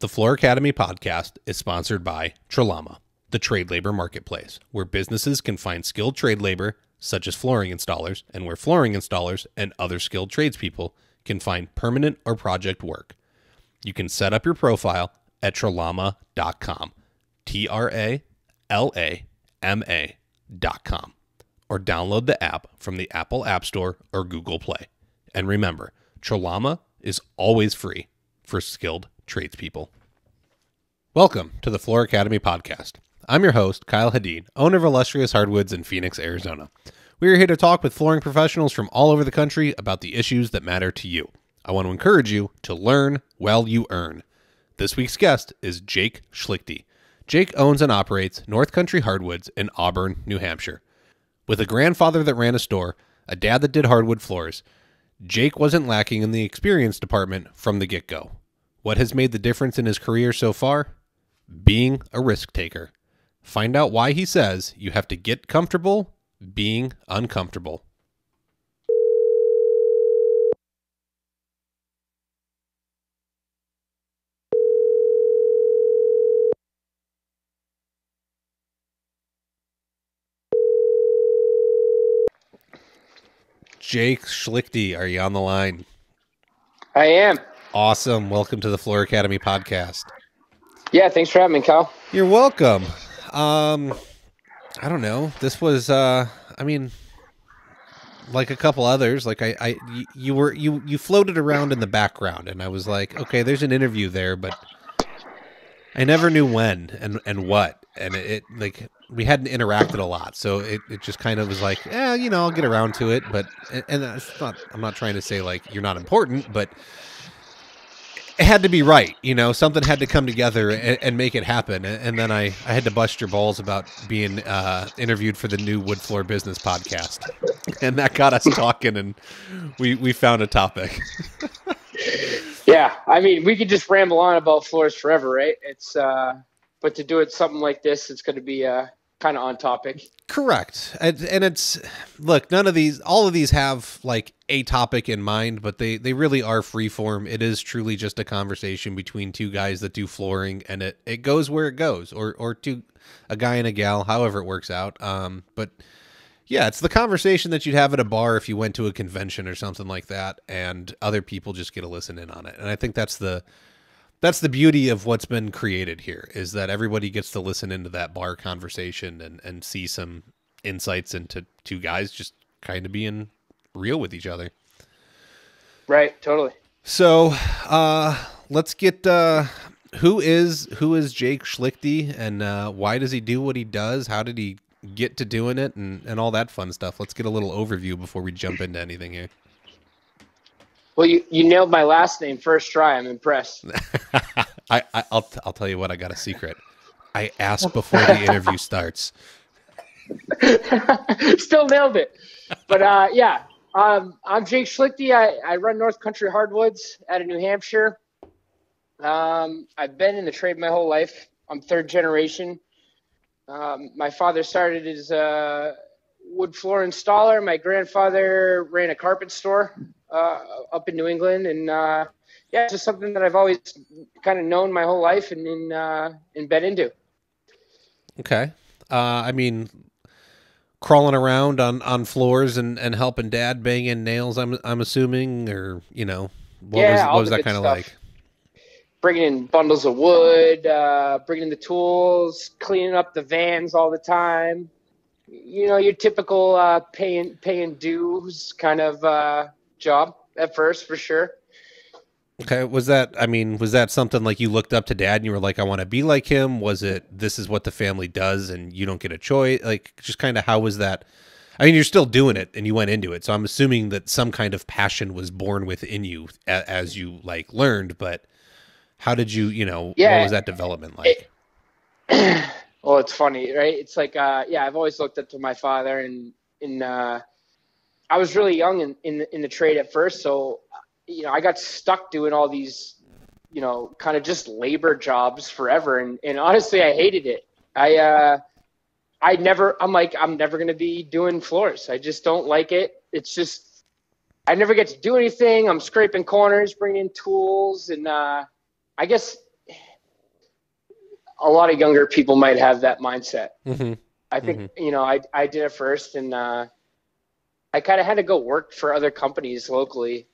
The Floor Academy podcast is sponsored by Tralama, the trade labor marketplace, where businesses can find skilled trade labor, such as flooring installers, and where flooring installers and other skilled tradespeople can find permanent or project work. You can set up your profile at tralama.com, TRALAMA.com, or download the app from the Apple App Store or Google Play. And remember, Tralama is always free for skilled tradespeople. Welcome to the Floor Academy podcast. I'm your host, Kyle Hadid, owner of Illustrious Hardwoods in Phoenix, Arizona. We are here to talk with flooring professionals from all over the country about the issues that matter to you. I want to encourage you to learn while you earn. This week's guest is Jake Schlichte. Jake owns and operates North Country Hardwoods in Auburn, New Hampshire. With a grandfather that ran a store, a dad that did hardwood floors, Jake wasn't lacking in the experience department from the get-go. What has made the difference in his career so far? Being a risk taker. Find out why he says you have to get comfortable being uncomfortable. Jake Schlichte, are you on the line? I am. Awesome. Welcome to the Floor Academy podcast. Yeah, thanks for having me, Kyle. You're welcome. I don't know. This was, like a couple others. Like you floated around in the background, and I was like, okay, there's an interview there, but I never knew when and what. And it like we hadn't interacted a lot, so it just kind of was like, I'll get around to it. But and it's not. I'm not trying to say like you're not important, but it had to be right. Something had to come together and make it happen. And then I had to bust your balls about being interviewed for the new Wood Floor Business podcast, and that got us talking, and we found a topic. Yeah, I mean, we could just ramble on about floors forever, right? But to do it something like this, it's going to be kind of on topic. Correct. And it's, look, all of these have like a topic in mind, but they really are free form. It is truly just a conversation between two guys that do flooring, and it goes where it goes, or to a guy and a gal, however it works out. But yeah, it's the conversation that you'd have at a bar if you went to a convention or something like that, and other people just get to listen in on it. And I think that's the beauty of what's been created here, is that everybody gets to listen into that bar conversation and see some insights into two guys just kind of being real with each other. Right. Totally. So, let's get, who is Jake Schlichte, and why does he do what he does? How did he get to doing it, and all that fun stuff? Let's get a little overview before we jump into anything here. Well, you nailed my last name first try. I'm impressed. I'll tell you what, I got a secret. I ask before the interview starts. Still nailed it. But I'm Jake Schlichte. I run North Country Hardwoods out of New Hampshire. I've been in the trade my whole life. I'm third generation. My father started as a wood floor installer. My grandfather ran a carpet store up in New England, and it's just something that I've always kind of known my whole life and been into. Okay. Crawling around on floors and helping dad bang in nails, I'm assuming, or what was that kind of like? Bringing in bundles of wood, bringing in the tools, cleaning up the vans all the time. Your typical paying dues kind of job at first, for sure. Okay. Was that something like you looked up to dad and you were like, I want to be like him? Was it, this is what the family does and you don't get a choice? Like, just kind of, how was that? You're still doing it and you went into it. So I'm assuming that some kind of passion was born within you as you like learned, but how did you, what was that development like? Well, it's funny, right? It's like, I've always looked up to my father, and I was really young in the trade at first. So, I got stuck doing all these, kind of just labor jobs forever. And honestly, I hated it. I'm never going to be doing floors. I just don't like it. It's just, I never get to do anything. I'm scraping corners, bringing in tools. And I guess a lot of younger people might have that mindset. Mm-hmm. I think, I did it first, and I kind of had to go work for other companies locally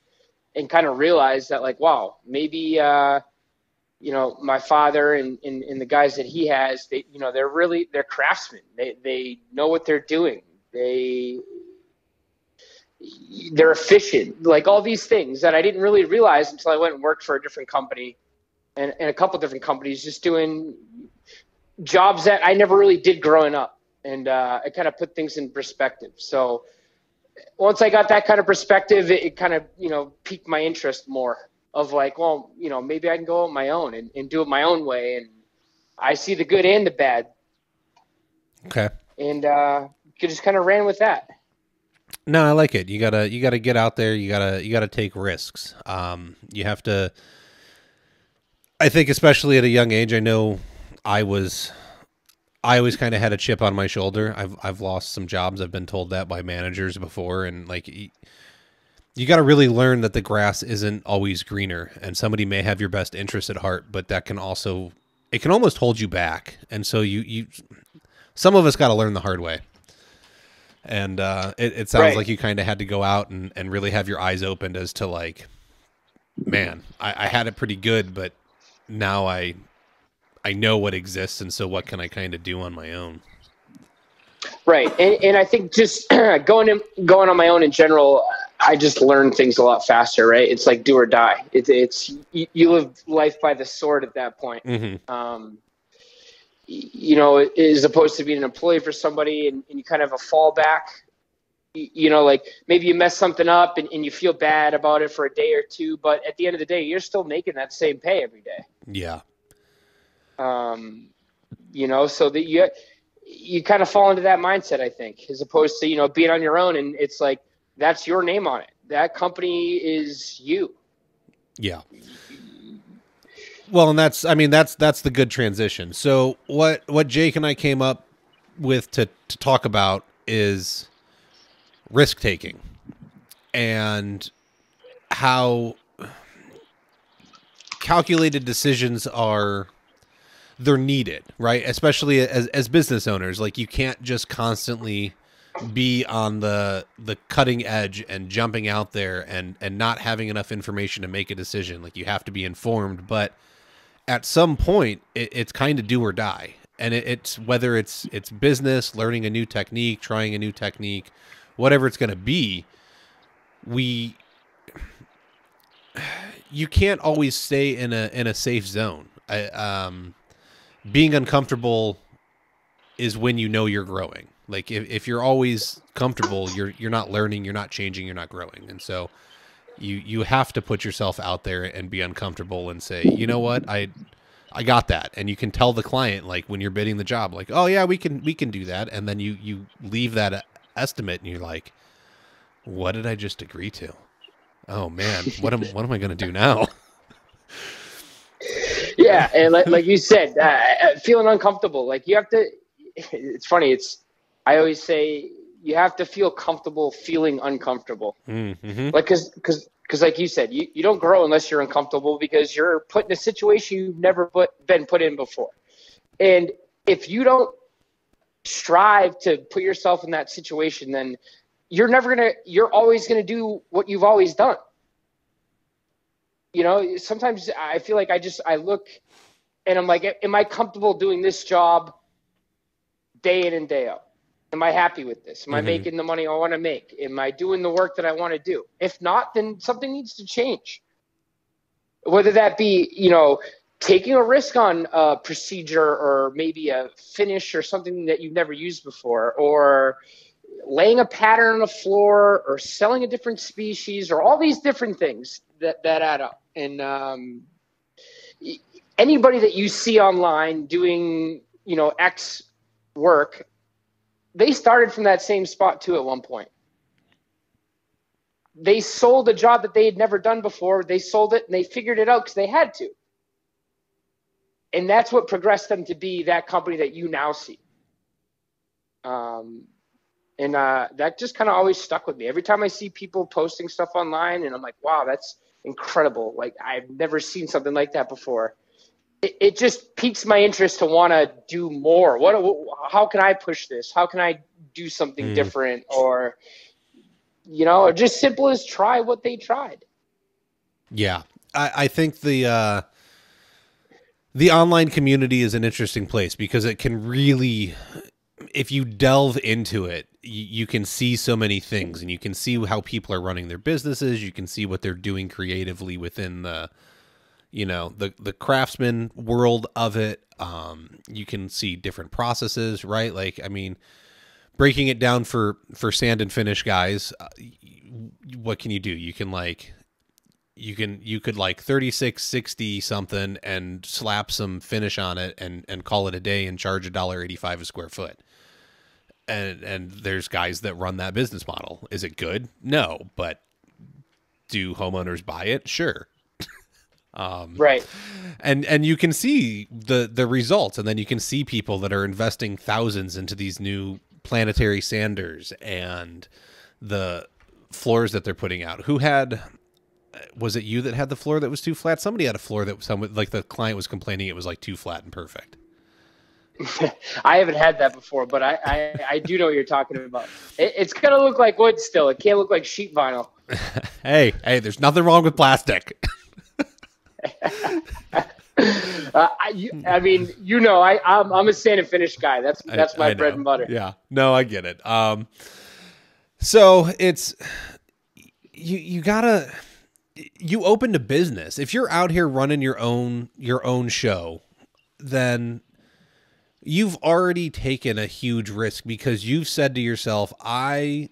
and kind of realize that, like, wow, maybe, my father and the guys that he has, they're craftsmen. They know what they're doing. They're efficient, like all these things that I didn't really realize until I went and worked for a different company and a couple different companies, just doing jobs that I never really did growing up. And I kind of put things in perspective. So once I got that kind of perspective, it kind of, piqued my interest more of like, well, maybe I can go on my own and do it my own way. And I see the good and the bad. Okay. And just kind of ran with that. No, I like it. You gotta get out there. You gotta take risks. You have to. I think, especially at a young age, I know I always kind of had a chip on my shoulder. I've lost some jobs. I've been told that by managers before, and like you got to really learn that the grass isn't always greener, and somebody may have your best interest at heart, but it can almost hold you back. And so some of us got to learn the hard way. And it sounds Right. like you kind of had to go out and really have your eyes opened as to like, man, I had it pretty good, but now I know what exists, and so what can I kind of do on my own? Right. And I think just going on my own in general, I just learn things a lot faster, right? It's like do or die. It's you live life by the sword at that point. Mm-hmm. As opposed to being an employee for somebody and you kind of have a fallback, like maybe you mess something up and you feel bad about it for a day or two, but at the end of the day, you're still making that same pay every day. Yeah. So that you kind of fall into that mindset, I think, as opposed to, being on your own and it's like, that's your name on it. That company is you. Yeah. Well, and that's the good transition. So what Jake and I came up with to talk about is risk taking and how calculated decisions they're needed, right? Especially as business owners, like you can't just constantly be on the cutting edge and jumping out there and not having enough information to make a decision. Like you have to be informed, but at some point it's kind of do or die. And it's whether it's business, learning a new technique, trying a new technique, whatever it's going to be, you can't always stay in a safe zone. Being uncomfortable is when you're growing. Like if you're always comfortable, you're not learning, you're not changing, you're not growing. And so you have to put yourself out there and be uncomfortable and say, you know what, I got that. And you can tell the client, like when you're bidding the job, like, oh yeah, we can do that. And then you leave that estimate and you're like, what did I just agree to? Oh man, what am I going to do now? Yeah. And like you said, feeling uncomfortable, like you have to, it's funny. I always say you have to feel comfortable feeling uncomfortable. Mm-hmm. Like, cause like you said, you don't grow unless you're uncomfortable because you're put in a situation you've never been put in before. And if you don't strive to put yourself in that situation, then you're always going to do what you've always done. Sometimes I feel like I look and I'm like, am I comfortable doing this job day in and day out? Am I happy with this? Am I making the money I want to make? Am I doing the work that I want to do? If not, then something needs to change. Whether that be, taking a risk on a procedure or maybe a finish or something that you've never used before, or laying a pattern on the floor or selling a different species or all these different things that add up. And anybody that you see online doing, X work, they started from that same spot too at one point. They sold a job that they had never done before. They sold it and they figured it out because they had to. And that's what progressed them to be that company that you now see. That just kind of always stuck with me. Every time I see people posting stuff online and I'm like, wow, that's incredible. Like I've never seen something like that before. it just piques my interest to want to do more. How can I push this? How can I do something different? Or, or just simple as try what they tried. Yeah. I think the online community is an interesting place because it can really, if you delve into it, you can see so many things, and you can see how people are running their businesses. You can see what they're doing creatively within the craftsman world of it. You can see different processes, right? Like, I mean, breaking it down for sand and finish guys, what can you do? You can you could 36, 60 something and slap some finish on it and call it a day and charge $1.85 a square foot. And there's guys that run that business model. Is it good? No, but do homeowners buy it? Sure. Right. And you can see the results, and then you can see people that are investing thousands into these new planetary sanders and the floors that they're putting out. Was it you that had the floor that was too flat? Somebody had a floor that the client was complaining it was like too flat and perfect. I haven't had that before, but I do know what you're talking about. It's going to look like wood still. It can't look like sheet vinyl. Hey, there's nothing wrong with plastic. I mean, I'm a sand and finish guy. That's my bread and butter. Yeah, no, I get it. So it's you opened a business. If you're out here running your own show, then you've already taken a huge risk because you've said to yourself, I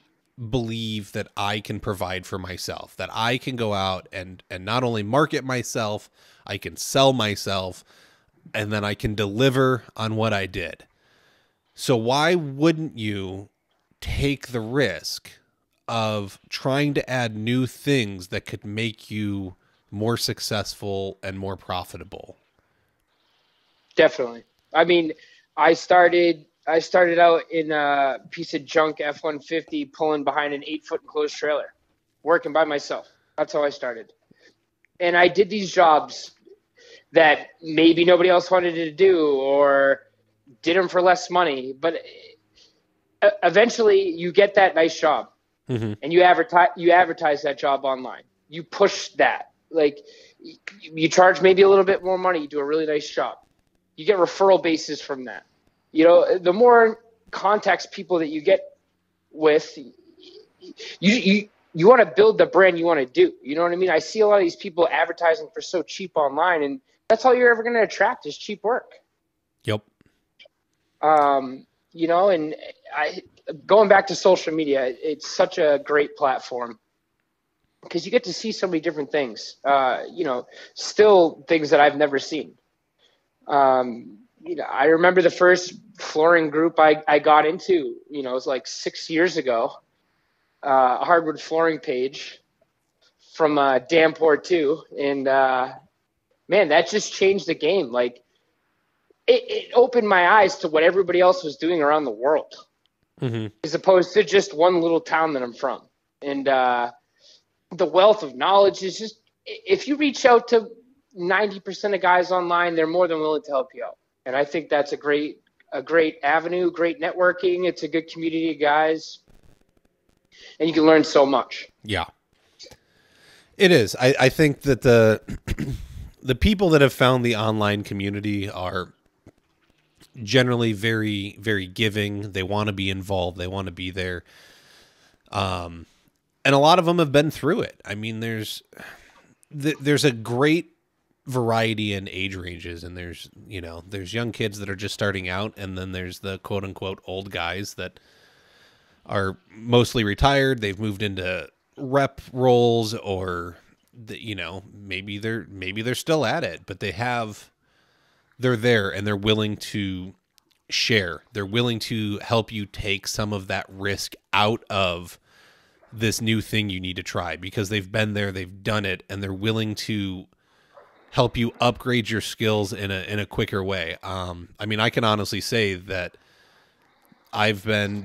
believe that I can provide for myself, that I can go out and not only market myself, I can sell myself, and then I can deliver on what I did. So why wouldn't you take the risk of trying to add new things that could make you more successful and more profitable? Definitely. I mean, I started out in a piece of junk F-150 pulling behind an 8-foot enclosed trailer, working by myself. That's how I started. And I did these jobs that maybe nobody else wanted to do or did them for less money. But eventually you get that nice job, and you advertise that job online. You push that. Like, you charge maybe a little bit more money. You do a really nice job. You get referral bases from that. The more contacts people that you get with, you want to build the brand you want to do. You know what I mean? I see a lot of these people advertising for so cheap online, and that's all you're ever going to attract is cheap work. Yep. And going back to social media, it's such a great platform because you get to see so many different things, still things that I've never seen. I remember the first flooring group I got into, it was like 6 years ago, a hardwood flooring page from Danport too. And, man, that just changed the game. Like, it opened my eyes to what everybody else was doing around the world, as opposed to just one little town that I'm from. And the wealth of knowledge is just, if you reach out to 90% of guys online, they're more than willing to help you out. And I think that's a great avenue, great networking. It's a good community of guys, and you can learn so much. Yeah, it is. I think that the people that have found the online community are generally very, very giving. They want to be involved. They want to be there. And a lot of them have been through it. I mean, there's a great variety in age ranges, and there's young kids that are just starting out, and then there's the quote unquote old guys that are mostly retired. They've moved into rep roles, or maybe they're still at it, but they're there and they're willing to share. They're willing to help you take some of that risk out of this new thing you need to try because they've been there, they've done it, and they're willing to help you upgrade your skills in a quicker way. I mean, I can honestly say that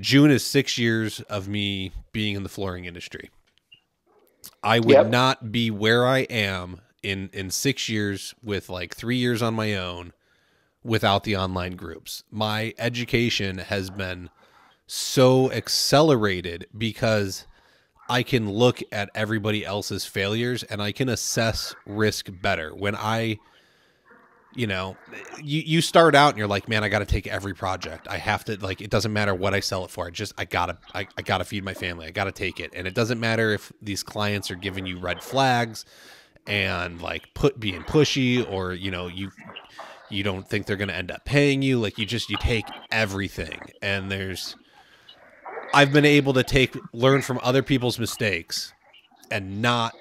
June is 6 years of me being in the flooring industry. I would not be where I am in 6 years with like 3 years on my own without the online groups. My education has been so accelerated because I can look at everybody else's failures and I can assess risk better. When you start out and you're like, man, I got to take every project. I have to, like, it doesn't matter what I sell it for. I gotta feed my family. I gotta take it. And it doesn't matter if these clients are giving you red flags and like being pushy, or, you don't think they're going to end up paying you. Like you take everything. And I've been able to learn from other people's mistakes and not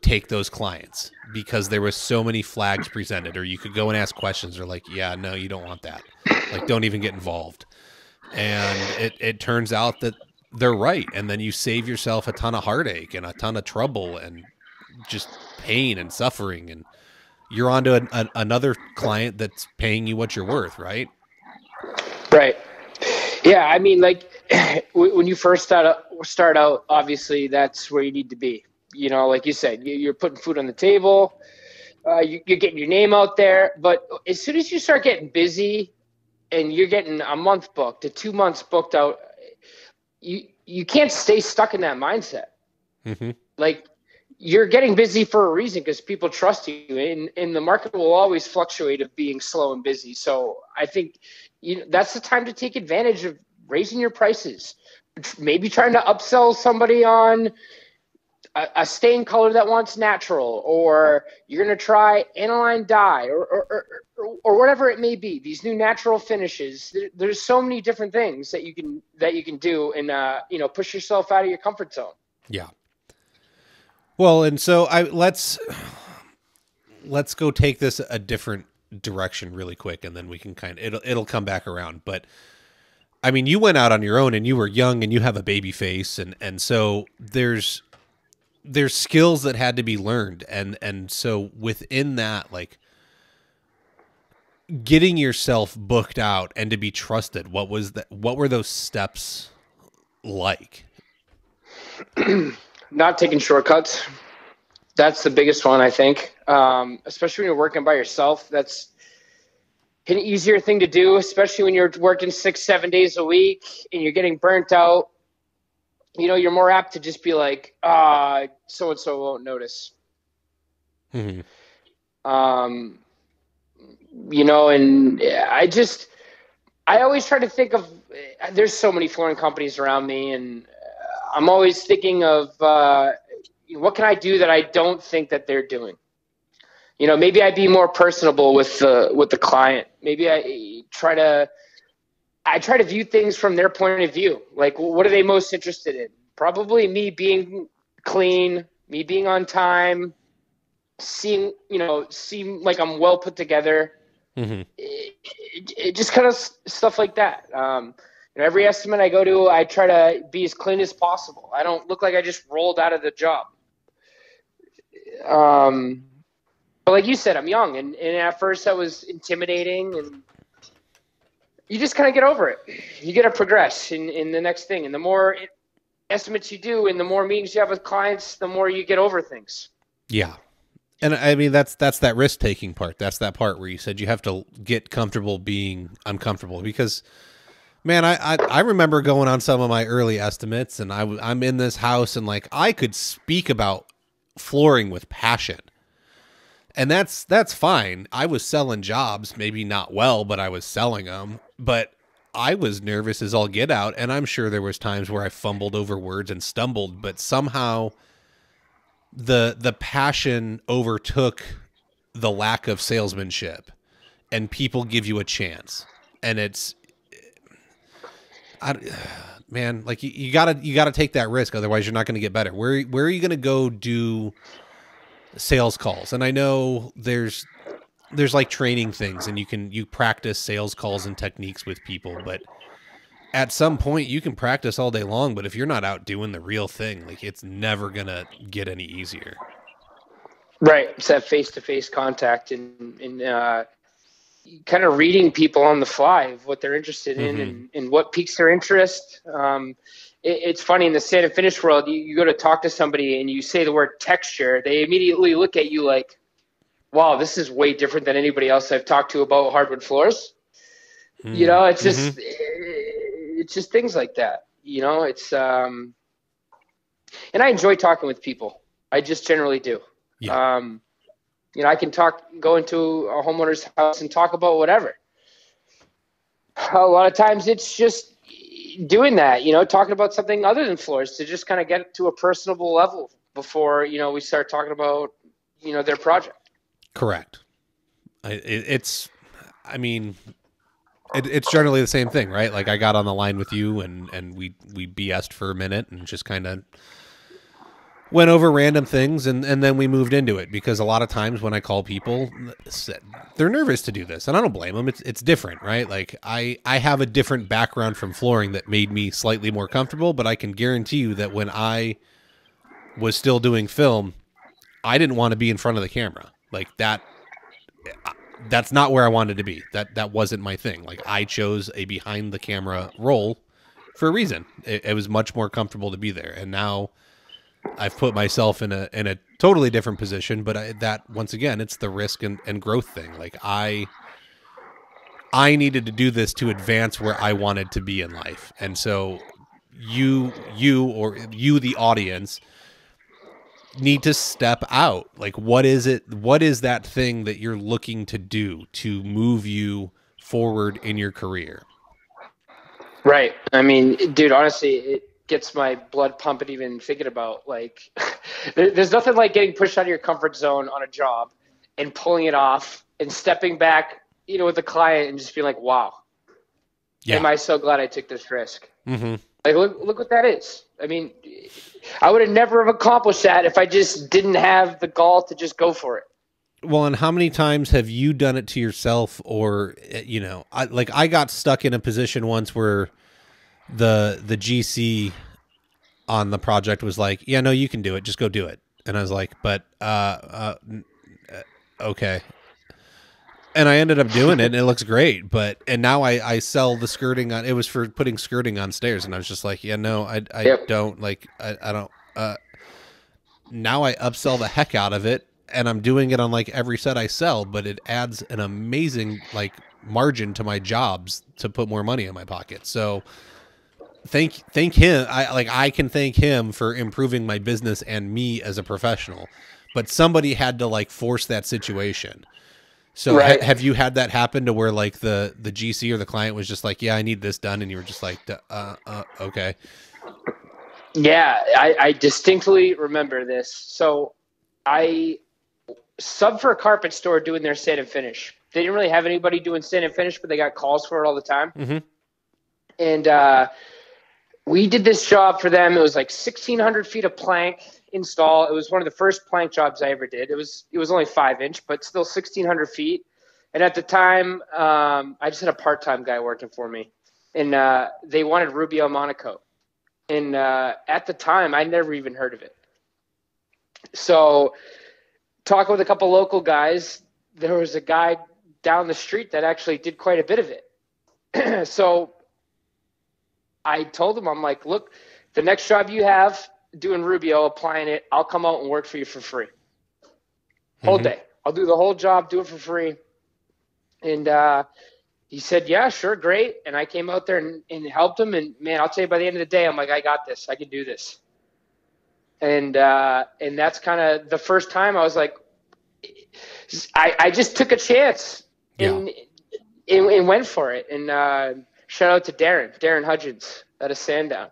take those clients because there was so many flags presented, or you could go and ask questions, or like, yeah, no, you don't want that. Like, don't even get involved. And it turns out that they're right. And then you save yourself a ton of heartache and a ton of trouble and just pain and suffering. And you're on to another client that's paying you what you're worth. Right. Right. Yeah. I mean, like when you first start out, obviously that's where you need to be. Like you said, you're putting food on the table, you're getting your name out there. But as soon as you start getting busy and you're getting a month booked to 2 months booked out, you can't stay stuck in that mindset. Mm-hmm. Like you're getting busy for a reason because people trust you, and the market will always fluctuate of being slow and busy. So I think that's the time to take advantage of raising your prices, maybe trying to upsell somebody on a stain color that wants natural, or you're going to try aniline dye or whatever it may be. These new natural finishes. There's so many different things that you can do and push yourself out of your comfort zone. Yeah. Well, and so let's go take this a different direction really quick, and then we can it'll come back around. But I mean, you went out on your own and you were young and you have a baby face, and so there's skills that had to be learned. And so within that, like getting yourself booked out and to be trusted, what were those steps like? Not taking shortcuts. That's the biggest one, I think. Especially when you're working by yourself, that's an easier thing to do, especially when you're working 6-7 days a week and you're getting burnt out. You're more apt to just be like, so-and-so won't notice. Mm-hmm. And I always try to think of, there's so many flooring companies around me, and I'm always thinking of what can I do that I don't think that they're doing. Maybe I'd be more personable with the client. Maybe I try to view things from their point of view. Like, what are they most interested in? Probably me being clean, me being on time, seem like I'm well put together. Mm-hmm. It just kind of stuff like that. Every estimate I go to, I try to be as clean as possible. I don't look like I just rolled out of the job. But like you said, I'm young, and at first that was intimidating, and you just kind of get over it. You got to progress in the next thing. And the more estimates you do and the more meetings you have with clients, the more you get over things. Yeah. And I mean, that's that risk-taking part. That's that part where you said you have to get comfortable being uncomfortable. Because, man, I remember going on some of my early estimates, and I'm in this house, and like I could speak about flooring with passion. And that's fine. I was selling jobs, maybe not well, but I was selling them. But I was nervous as all get out, and I'm sure there was times where I fumbled over words and stumbled, but somehow the passion overtook the lack of salesmanship, and people give you a chance. And man, like you gotta take that risk, otherwise you're not going to get better. Where are you going to go do sales calls? And I know there's like training things, and you practice sales calls and techniques with people, but at some point you can practice all day long, but if you're not out doing the real thing, like it's never gonna get any easier. Right. It's that face-to-face contact and kind of reading people on the fly of what they're interested in and what piques their interest. It's funny, in the sand and finish world, you go to talk to somebody and you say the word texture, they immediately look at you like, wow, this is way different than anybody else I've talked to about hardwood floors. It's just things like that. And I enjoy talking with people. I just generally do. Yeah. I can go into a homeowner's house and talk about whatever. A lot of times it's just doing that, talking about something other than floors to just kind of get to a personable level before, we start talking about, their project. Correct. It's generally the same thing, right? Like I got on the line with you and we BS'd for a minute and just kind of went over random things and then we moved into it, because a lot of times when I call people, they're nervous to do this, and I don't blame them. It's different, right? Like I have a different background from flooring that made me slightly more comfortable, but I can guarantee you that when I was still doing film, I didn't want to be in front of the camera. Like that's not where I wanted to be. That wasn't my thing. Like I chose a behind the camera role for a reason. It was much more comfortable to be there. And now I've put myself in a totally different position, but that once again, it's the risk and growth thing. Like I needed to do this to advance where I wanted to be in life. And so you, the audience, need to step out. Like, what is that thing that you're looking to do to move you forward in your career? Right. I mean, dude, honestly, it gets my blood pumping even thinking about, like, there's nothing like getting pushed out of your comfort zone on a job and pulling it off and stepping back, with the client and just being like, wow, am I so glad I took this risk? Mm-hmm. Like, look what that is. I mean, I would have never have accomplished that if I just didn't have the gall to just go for it. Well, and how many times have you done it to yourself? Or, I got stuck in a position once where the GC on the project was like, yeah, no, you can do it. Just go do it. And I was like, but, okay. And I ended up doing it and it looks great. And now I sell the skirting on, it was for putting skirting on stairs. And I was just like, yeah, no, I don't like, I don't, now I upsell the heck out of it. And I'm doing it on like every set I sell, but it adds an amazing like margin to my jobs to put more money in my pocket. So thank him. I can thank him for improving my business and me as a professional, but somebody had to like force that situation. So right. Have you had that happen to where like the GC or the client was just like, yeah, I need this done. And you were just like, okay. Yeah, I distinctly remember this. So I sub for a carpet store doing their sand and finish. They didn't really have anybody doing sand and finish, but they got calls for it all the time. Mm-hmm. And we did this job for them. It was like 1,600 feet of plank install. It was one of the first plank jobs I ever did. It was only 5-inch, but still 1,600 feet. And at the time, I just had a part-time guy working for me, and they wanted Rubio Monaco. And at the time, I never even heard of it. So talking with a couple local guys, there was a guy down the street that actually did quite a bit of it. So I told him, I'm like, look, the next job you have doing Rubio, applying it, I'll come out and work for you for free. Whole day. I'll do the whole job, do it for free. And he said, yeah, sure, great. And I came out there and helped him. And, man, I'll tell you, by the end of the day, I'm like, I got this. I can do this. And that's kind of the first time I was like, I just took a chance and went for it. And shout out to Darren Hudgens out of Sandown.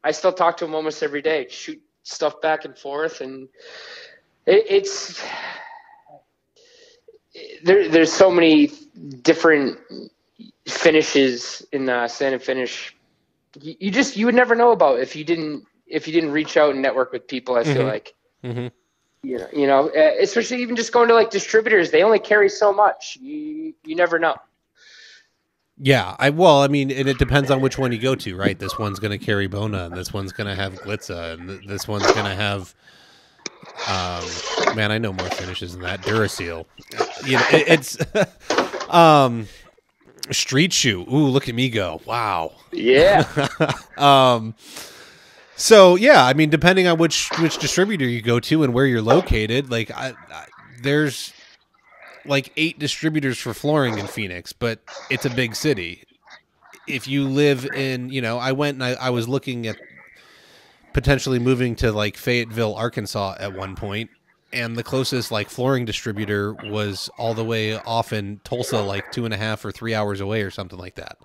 I still talk to him almost every day, shoot stuff back and forth. And there's so many different finishes in sand and finish. You would never know about if you didn't reach out and network with people. I feel like, especially even just going to like distributors, they only carry so much. You never know. Yeah, and it depends on which one you go to, right? This one's going to carry Bona, and this one's going to have Glitza, and this one's going to have, man, I know more finishes than that. Duraseal. It's Street Shoe. Ooh, look at me go. Wow. Yeah. So, yeah, depending on which distributor you go to and where you're located, like there's like 8 distributors for flooring in Phoenix, but it's a big city. If you live in, I went and I was looking at potentially moving to like Fayetteville, Arkansas at one point, and the closest like flooring distributor was all the way off in Tulsa, like 2.5 or 3 hours away or something like that.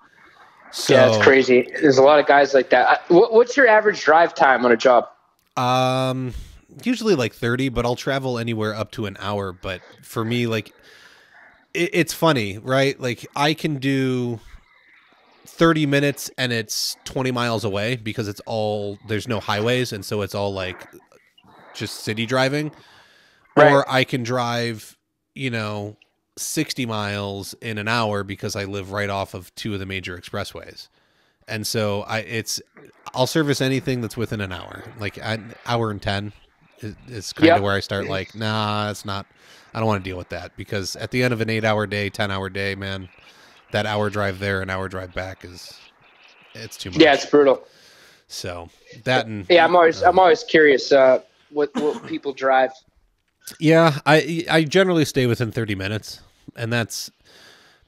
So yeah, it's crazy. There's a lot of guys like that. What's your average drive time on a job? Usually like 30, but I'll travel anywhere up to an hour. But for me, like it's funny, right? Like I can do 30 minutes and it's 20 miles away because there's no highways. And so it's all like just city driving. Right. Or I can drive, 60 miles in an hour because I live right off of 2 of the major expressways. And so I'll service anything that's within an hour. Like an hour and 10 is kind of where I start like, nah, it's not, I don't want to deal with that because at the end of an 8-hour day, 10-hour day, man, that hour drive there, an hour drive back it's too much. Yeah, it's brutal. So that and I'm always curious what people drive. Yeah, I generally stay within 30 minutes,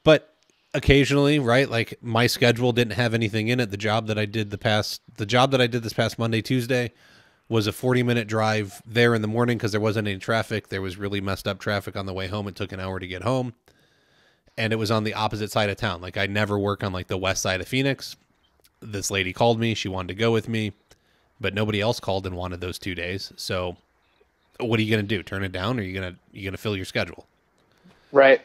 but occasionally, right? Like my schedule didn't have anything in it. The job that I did this past Monday, Tuesday was a 40-minute drive there in the morning because there wasn't any traffic. There was really messed up traffic on the way home. It took an hour to get home. And it was on the opposite side of town. Like I never work on like the west side of Phoenix. This lady called me. She wanted to go with me, but nobody else called and wanted those 2 days. So what are you going to do? Turn it down, or are you going to fill your schedule? Right.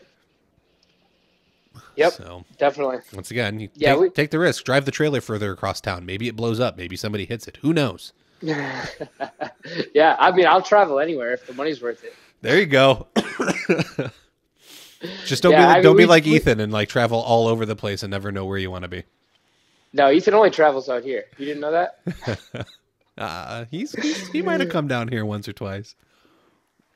Yep. So definitely. Once again, you take the risk. Drive the trailer further across town. Maybe it blows up. Maybe somebody hits it. Who knows? Yeah, I mean, I'll travel anywhere if the money's worth it. There you go. Just don't be like Ethan and like travel all over the place and never know where you want to be. No, Ethan only travels out here. You didn't know that? He might have come down here once or twice.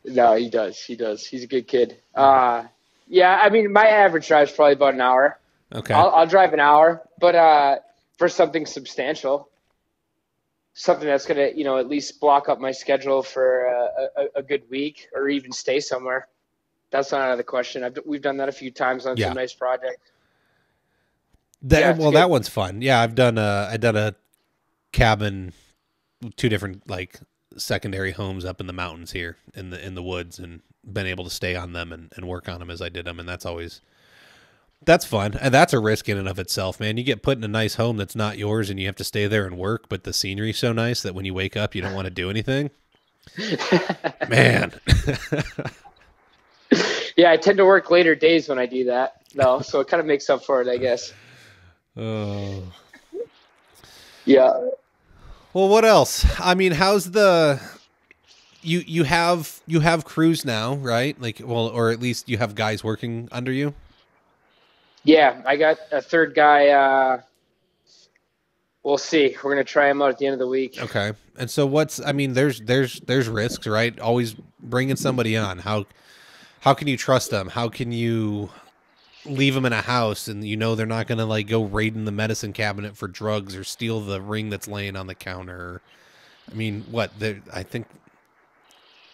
No, he does. He's a good kid. Yeah, I mean, my average drive is probably about an hour. Okay. I'll drive an hour, but for something substantial, something that's going to, at least block up my schedule for a good week or even stay somewhere. That's not out of the question. We've done that a few times on some nice projects. That one's fun. Yeah, I done a cabin, 2 different like secondary homes up in the mountains here in the woods, and been able to stay on them and work on them as I did them, and that's fun. And that's a risk in and of itself, man. You get put in a nice home that's not yours and you have to stay there and work, but the scenery's so nice that when you wake up you don't want to do anything. Man. Yeah, I tend to work later days when I do that, though, so it kind of makes up for it, I guess. Oh. Yeah. Well, what else? I mean, how's you have crews now, right? Like, well, or at least you have guys working under you? Yeah, I got a third guy. We'll see. We're going to try him out at the end of the week. Okay. And so there's risks, right? Always bringing somebody on. How can you trust them? How can you leave them in a house and they're not going to like go raiding the medicine cabinet for drugs or steal the ring that's laying on the counter? I mean, I think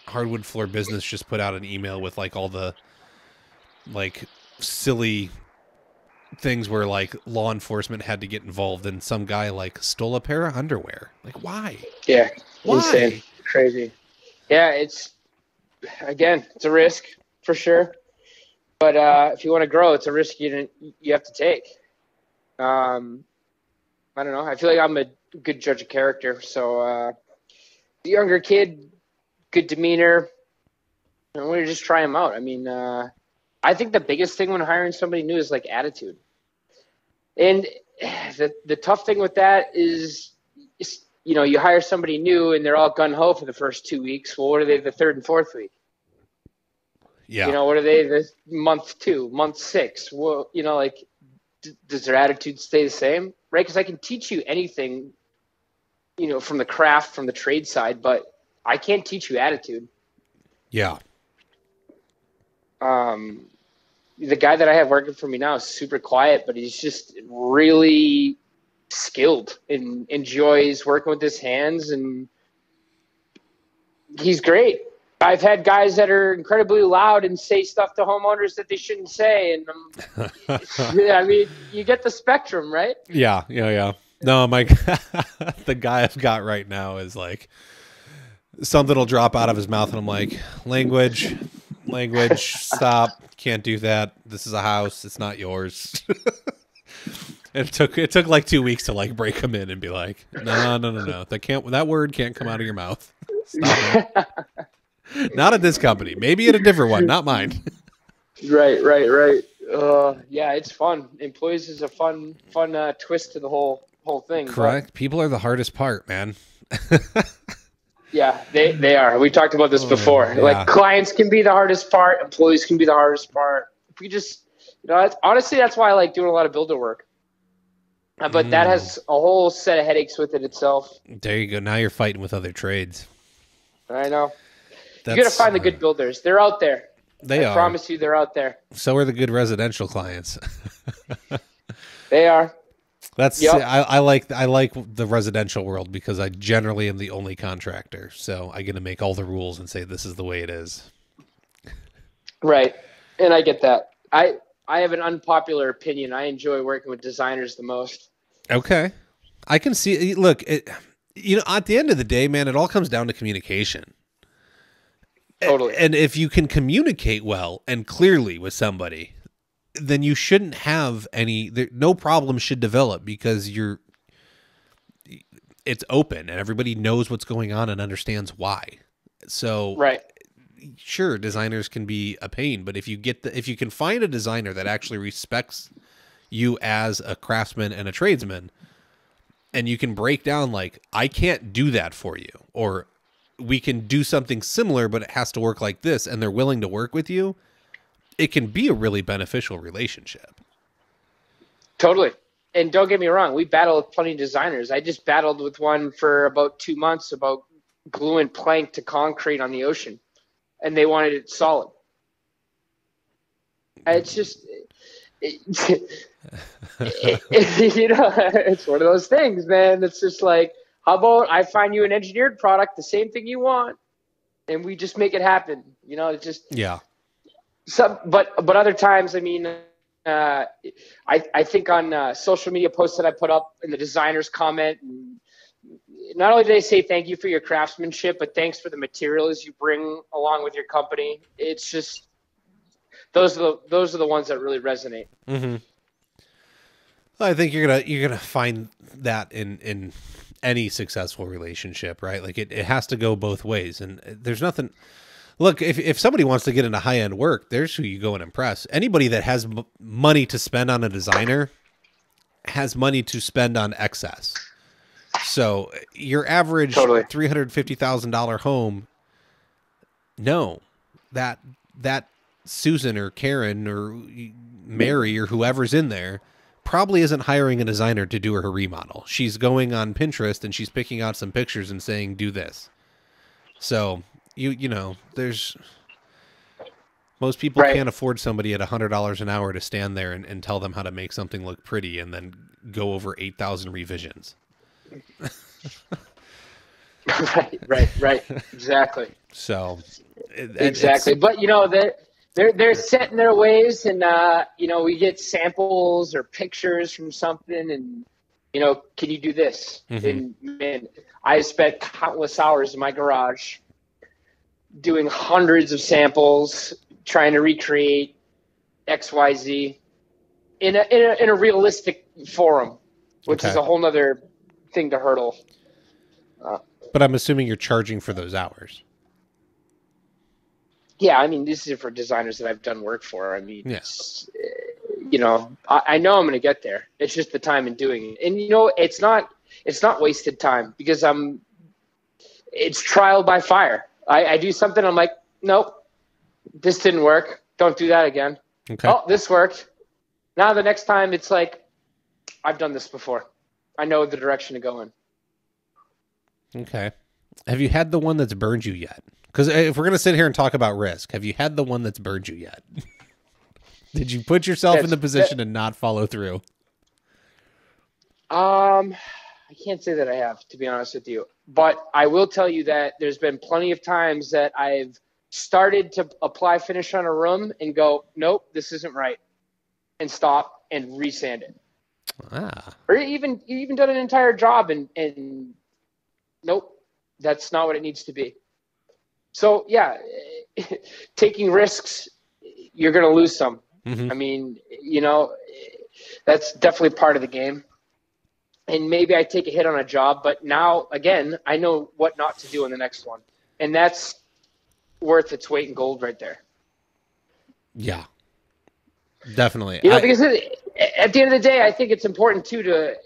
Hardwood Floor Business just put out an email with like all the like silly things where like law enforcement had to get involved and some guy like stole a pair of underwear. Like, why? Yeah. Why? Insane. Crazy. Yeah, it's a risk for sure. But if you want to grow, it's a risk you have to take. I don't know. I feel like I'm a good judge of character. So the younger kid, good demeanor. I want to just try him out. I mean, I think the biggest thing when hiring somebody new is like attitude. And the tough thing with that is you hire somebody new and they're all gun-ho for the first 2 weeks. Well, what are they the third and fourth week? Yeah. What are they the month 2, month 6? Well, does their attitude stay the same? Right? Because I can teach you anything, from the craft, from the trade side, but I can't teach you attitude. Yeah. The guy that I have working for me now is super quiet, but he's just really skilled and enjoys working with his hands, and he's great. I've had guys that are incredibly loud and say stuff to homeowners that they shouldn't say, and I mean, you get the spectrum, right? Yeah. No, my the guy I've got right now is like something will drop out of his mouth, and I'm like, language, stop, can't do that. This is a house, it's not yours. It took like 2 weeks to like break him in and be like, no. That word can't come out of your mouth. Stop it. Not at this company. Maybe at a different one, not mine. Right. Yeah, it's fun. Employees is a fun twist to the whole thing. Correct. But people are the hardest part, man. Yeah, they are. We talked about this before. Yeah. Like clients can be the hardest part. Employees can be the hardest part. If we just, honestly, that's why I like doing a lot of builder work. But that has a whole set of headaches with it itself. There you go. Now you're fighting with other trades. I know. You got to find the good builders. They're out there. I promise you, they're out there. So are the good residential clients. They are. That's I like the residential world because I generally am the only contractor, so I get to make all the rules and say this is the way it is. Right, and I get that. I have an unpopular opinion. I enjoy working with designers the most. Okay, I can see. Look, at the end of the day, man, it all comes down to communication. Totally. And if you can communicate well and clearly with somebody, then you shouldn't have no problem should develop because it's open and everybody knows what's going on and understands why. So right. Sure, designers can be a pain, but if you can find a designer that actually respects you as a craftsman and a tradesman, and you can break down like, I can't do that for you, or we can do something similar, but it has to work like this, and they're willing to work with you, it can be a really beneficial relationship. Totally. And don't get me wrong, we battle with plenty of designers. I just battled with one for about 2 months about gluing plank to concrete on the ocean, and they wanted it solid. It's just, it's one of those things, man. It's just like, how about I find you an engineered product, the same thing you want, and we just make it happen. It's just But other times, I mean, I think on social media posts that I put up and the designers comment, and not only do they say thank you for your craftsmanship, but thanks for the materials you bring along with your company. It's just those are the ones that really resonate. Mm-hmm. I think you're gonna find that in any successful relationship, right? Like it has to go both ways, and there's nothing. Look, if somebody wants to get into high-end work, there's who you go and impress. Anybody that has money to spend on a designer has money to spend on excess. So your average $350,000 home, no, that Susan or Karen or Mary or whoever's in there probably isn't hiring a designer to do her remodel. She's going on Pinterest and she's picking out some pictures and saying, do this. So there's most people can't afford somebody at $100 an hour to stand there and tell them how to make something look pretty and then go over 8,000 revisions. Right. Exactly. So exactly. But they're set in their ways, and we get samples or pictures from something, and can you do this? Mm-hmm. And man, I spent countless hours in my garage doing hundreds of samples, trying to recreate XYZ in a realistic forum, which is a whole nother thing to hurdle. But I'm assuming you're charging for those hours. Yeah, I mean, this is for designers that I've done work for. I mean, I know I'm going to get there. It's just the time in doing it. And, it's not wasted time because it's trial by fire. I do something, I'm like, nope, this didn't work. Don't do that again. Okay. Oh, this worked. Now the next time it's like, I've done this before. I know the direction to go in. Okay. Have you had the one that's burned you yet? Because if we're going to sit here and talk about risk, have you had the one that's burned you yet? Did you put yourself in the position to not follow through? can't say that I have, to be honest with you. But I will tell you that there's been plenty of times that I've started to apply finish on a room and go, nope, this isn't right, and stop and resand it. Or even done an entire job and nope, that's not what it needs to be. So yeah, taking risks, you're going to lose some. Mm-hmm. I mean, that's definitely part of the game. And maybe I take a hit on a job, but now, again, I know what not to do in the next one. And that's worth its weight in gold right there. Yeah, definitely. Because at the end of the day, I think it's important, too, to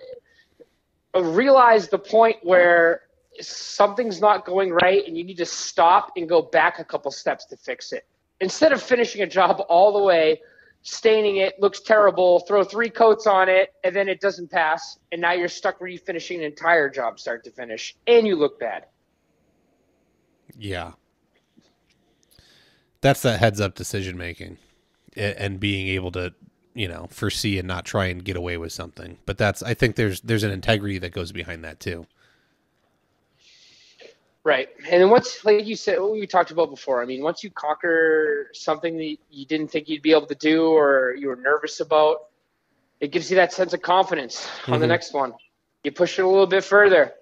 realize the point where something's not going right and you need to stop and go back a couple steps to fix it. Instead of finishing a job all the way, staining it, looks terrible, throw 3 coats on it, and then it doesn't pass, and now you're stuck refinishing an entire job start to finish, and you look bad. Yeah. That's that heads-up decision-making and being able to, foresee and not try and get away with something. But I think there's an integrity that goes behind that, too. Right. And then once, like you said, what we talked about before, I mean, once you conquer something that you didn't think you'd be able to do or you were nervous about, it gives you that sense of confidence on the next one. You push it a little bit further,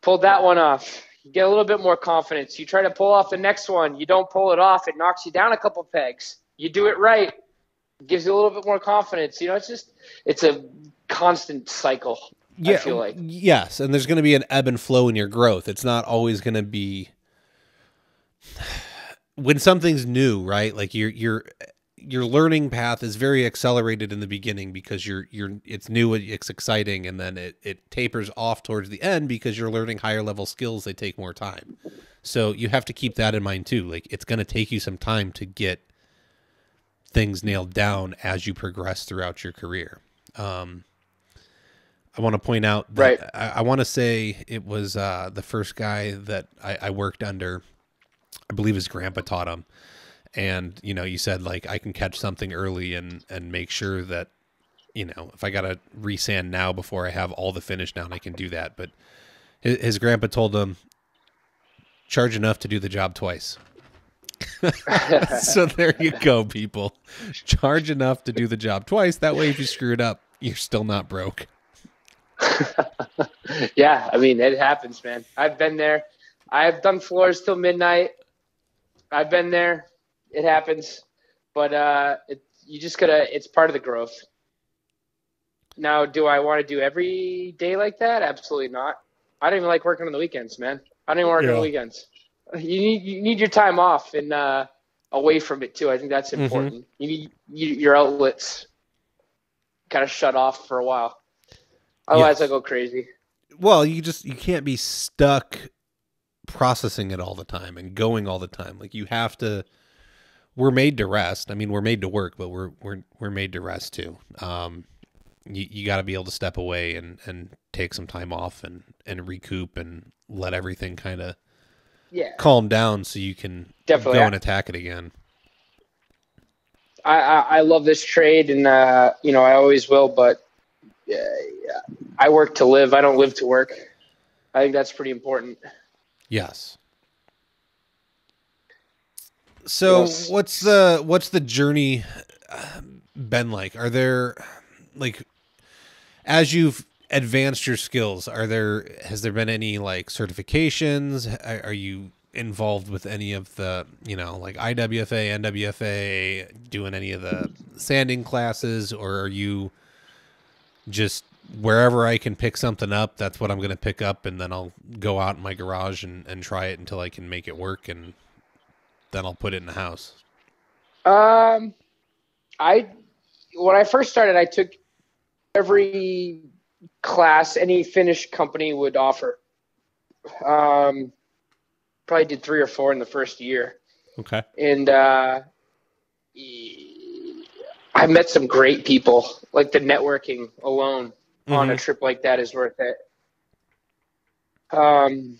pulled that one off. You get a little bit more confidence. You try to pull off the next one. You don't pull it off. It knocks you down a couple pegs. You do it right. It gives you a little bit more confidence. It's a constant cycle. Yeah, I feel like. Yes, and there's going to be an ebb and flow in your growth. It's not always going to be when something's new, right? Like your learning path is very accelerated in the beginning because it's new, it's exciting, and then it tapers off towards the end because you're learning higher level skills. They take more time, so you have to keep that in mind too. Like it's going to take you some time to get things nailed down as you progress throughout your career. I want to point out that right. I want to say it was the first guy that I worked under. I believe his grandpa taught him. And, you said, like, I can catch something early and make sure that, if I got to resand now before I have all the finish down, I can do that. But his grandpa told him, charge enough to do the job twice. So there you go, people. Charge enough to do the job twice. That way, if you screw it up, you're still not broke. Yeah, I mean, it happens, man. I've been there. I've done floors till midnight. I've been there. It happens. But you just gotta, it's part of the growth. Now, do I want to do every day like that? Absolutely not. I don't even like working on the weekends, man. I don't even work on the weekends. You need your time off and away from it too. I think that's important. You need your outlets kind of shut off for a while. Otherwise, I go crazy. Well, you can't be stuck processing it all the time and going all the time. Like you have to. We're made to rest. I mean, we're made to work, but we're made to rest too. You got to be able to step away and take some time off and recoup and let everything kind of calm down so you can go and attack it again. I love this trade, and I always will, but. I work to live. I don't live to work. I think that's pretty important. Yes. So what's the journey been like? Are there, like, as you've advanced your skills, has there been any like certifications? Are you involved with any of the, like IWFA, NWFA, doing any of the sanding classes, or are you just wherever I can pick something up, that's what I'm going to pick up, and then I'll go out in my garage and try it until I can make it work, and then I'll put it in the house? When I first started, I took every class any finish company would offer. Probably did 3 or 4 in the first year. Okay. And I met some great people. Like the networking alone on a trip like that is worth it. And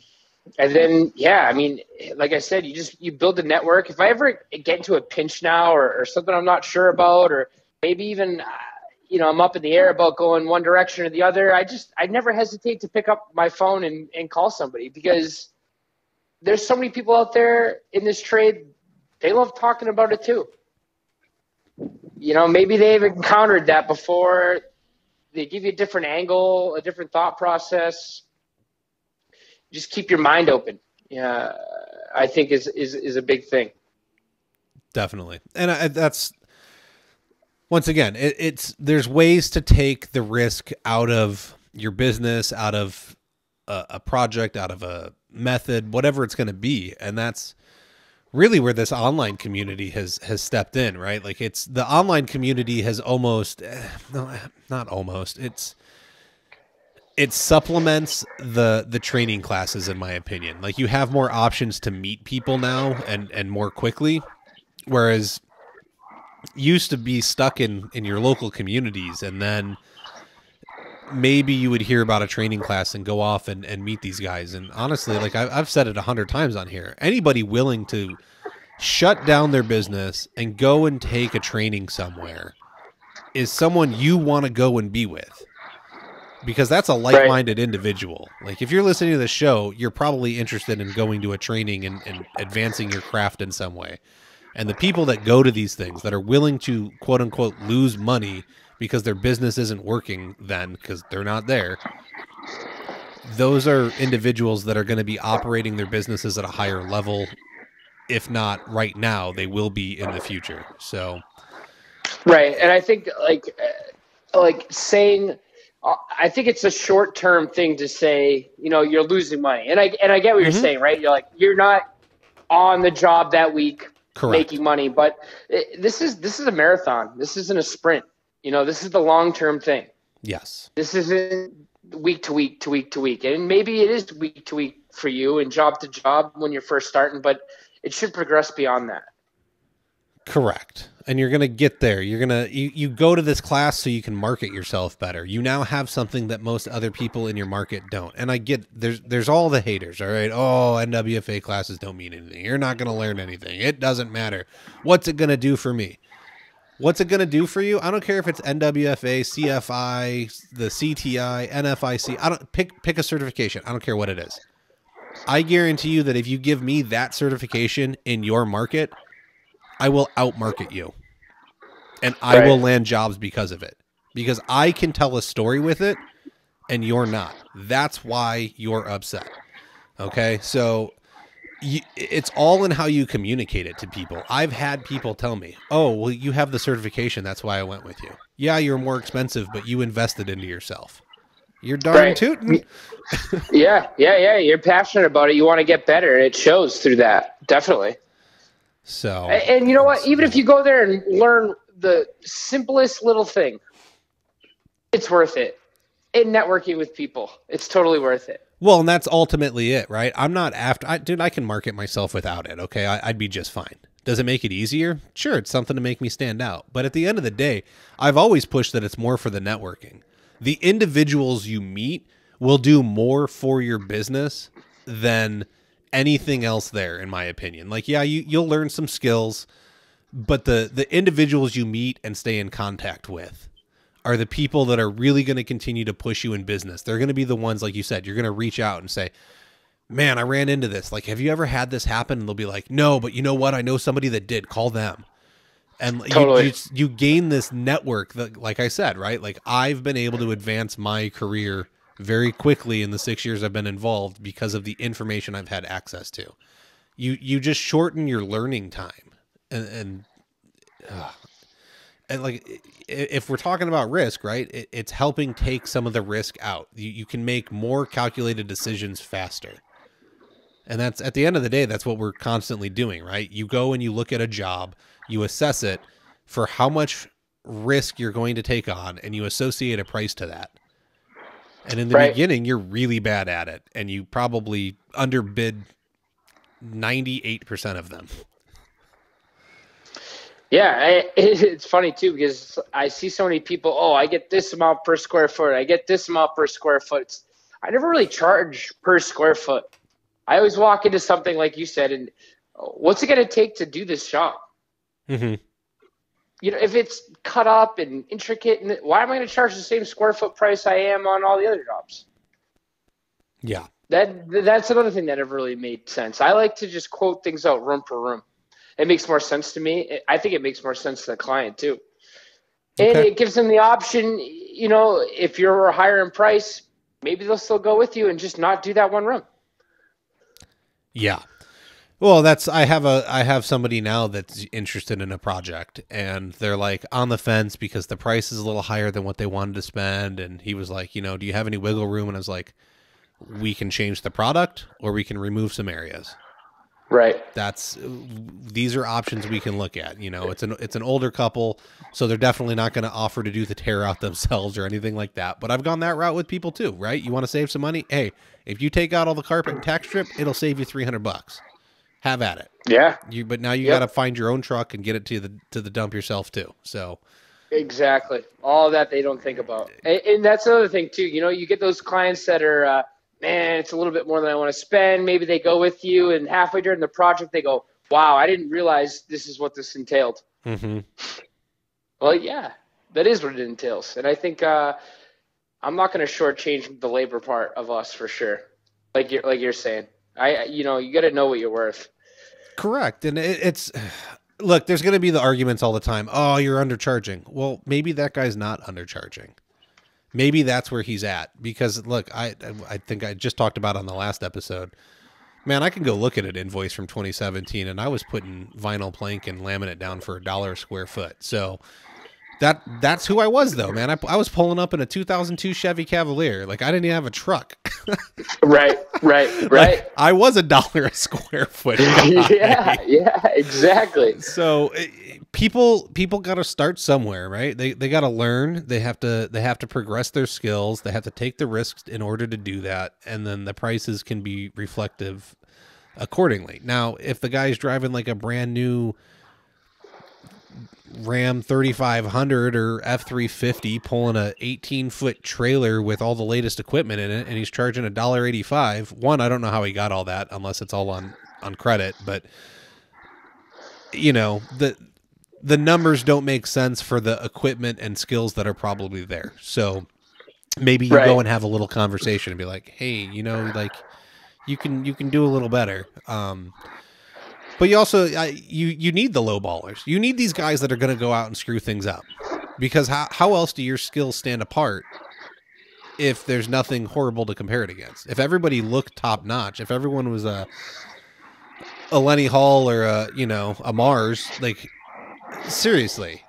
then, I mean, like I said, you build a network. If I ever get into a pinch now or something I'm not sure about, or maybe even, I'm up in the air about going one direction or the other, I never hesitate to pick up my phone and call somebody, because there's so many people out there in this trade. They love talking about it too. Maybe they've encountered that before. They give you a different angle, a different thought process. Just keep your mind open. Yeah, I think is a big thing. Definitely. And that's, once again, there's ways to take the risk out of your business, out of a project, out of a method, whatever it's going to be. And that's really where this online community has stepped in, right? Like, the online community has almost, no, not almost, it supplements the training classes, in my opinion. Like, you have more options to meet people now and more quickly. Whereas used to be stuck in your local communities, and then maybe you would hear about a training class and go off and meet these guys. And honestly, like I've said it 100 times on here, anybody willing to shut down their business and go and take a training somewhere is someone you want to go and be with, because that's a like-minded individual. Like, if you're listening to the show, you're probably interested in going to a training and advancing your craft in some way. And the people that go to these things, that are willing to, quote unquote, lose money because their business isn't working then because they're not there, those are individuals that are going to be operating their businesses at a higher level. If not right now, they will be in the future. So, right. And I think like saying, I think it's a short-term thing to say, you're losing money. And I get what you're saying, right? You're like, you're not on the job that week. Correct. Making money, but this is a marathon. This isn't a sprint. This is the long-term thing. Yes. This isn't week to week to week to week. And maybe it is week to week for you and job to job when you're first starting, but it should progress beyond that. Correct. And you're going to get there. You go to this class so you can market yourself better. You now have something that most other people in your market don't. And I get there's all the haters, all right? Oh, NWFA classes don't mean anything. You're not going to learn anything. It doesn't matter. What's it going to do for me? What's it going to do for you? I don't care if it's NWFA, CFI, the CTI, NFIC. I don't pick a certification. I don't care what it is. I guarantee you that if you give me that certification in your market, I will outmarket you, and I will land jobs because of it, because I can tell a story with it and you're not. That's why you're upset. Okay. So it's all in how you communicate it to people. I've had people tell me, oh, well, you have the certification. That's why I went with you. Yeah. You're more expensive, but you invested into yourself. You're darn tootin'. Yeah. You're passionate about it. You want to get better. It shows through that. Definitely. So, and you know what? Even if you go there and learn the simplest little thing, it's worth it. In networking with people, it's totally worth it. Well, and that's ultimately it, right? I'm not after, I can market myself without it. Okay. I'd be just fine. Does it make it easier? Sure. It's something to make me stand out. But at the end of the day, I've always pushed that it's more for the networking. The individuals you meet will do more for your business than anything else there, in my opinion. Like, yeah, you'll learn some skills, but the individuals you meet and stay in contact with are the people that are really going to continue to push you in business. They're going to be the ones, like you said, you're going to reach out and say, man, I ran into this. Like, have you ever had this happen? And they'll be like, no, but you know what? I know somebody that did. Call them. And totally. you gain this network that, like I said, right? Like, I've been able to advance my career very quickly in the 6 years I've been involved because of the information I've had access to. You just shorten your learning time. And like, if we're talking about risk, right, it's helping take some of the risk out. You can make more calculated decisions faster. And that's, at the end of the day, that's what we're constantly doing, right? You go and you look at a job, you assess it for how much risk you're going to take on, and you associate a price to that. And in the beginning, you're really bad at it, and you probably underbid 98% of them. Yeah, it's funny too, because I see so many people, oh, I get this amount per square foot. I get this amount per square foot. I never really charge per square foot. I always walk into something like you said, and what's it going to take to do this job? Mm-hmm. if it's cut up and intricate, why am I going to charge the same square foot price I am on all the other jobs? Yeah. That's another thing that never really made sense. I like to just quote things out room per room. It makes more sense to me. I think it makes more sense to the client too. And Okay. it gives them the option, if you're higher in price, maybe they'll still go with you and just not do that one room. Yeah. Well, I have somebody now that's interested in a project, and they're like on the fence because the price is a little higher than what they wanted to spend. And he was like, do you have any wiggle room? And I was like, we can change the product or we can remove some areas. Right. These are options we can look at. It's an older couple, so they're definitely not going to offer to do the tear out themselves or anything like that. But I've gone that route with people too, right? You want to save some money? Hey, if you take out all the carpet and tack strip, it'll save you $300. Have at it. Yeah. But now you got to find your own truck and get it to the dump yourself too. So exactly, all that they don't think about, and that's another thing too. You get those clients that are, man, it's a little bit more than I want to spend. Maybe they go with you, and halfway during the project they go, "Wow, I didn't realize this is what this entailed." Mm-hmm. Well, yeah, that is what it entails, and I think I'm not going to shortchange the labor part of us for sure. Like you're saying, you got to know what you're worth. Correct. And look, there's going to be the arguments all the time. Oh, you're undercharging. Well, maybe that guy's not undercharging. Maybe that's where he's at. Because look, I think I just talked about on the last episode, man, I can go look at an invoice from 2017 and I was putting vinyl plank and laminate down for $1 a square foot. So that's who I was though, man. I was pulling up in a 2002 Chevy Cavalier. Like I didn't even have a truck. Right. Like, I was $1 a square foot guy. Yeah, exactly. So people got to start somewhere, right? They got to learn. They have to progress their skills. They have to take the risks in order to do that, and then the prices can be reflective accordingly. Now, if the guy's driving like a brand new Ram 3500 or F350 pulling a 18-foot trailer with all the latest equipment in it, and he's charging $1.85. One, I don't know how he got all that unless it's all on credit, but the numbers don't make sense for the equipment and skills that are probably there. So maybe you go and have a little conversation and be like, hey, like you can do a little better. But you also, you need the low ballers. You need these guys that are going to go out and screw things up, because how else do your skills stand apart if there's nothing horrible to compare it against? If everybody looked top notch, if everyone was a Lenny Hall or a Mars, like seriously,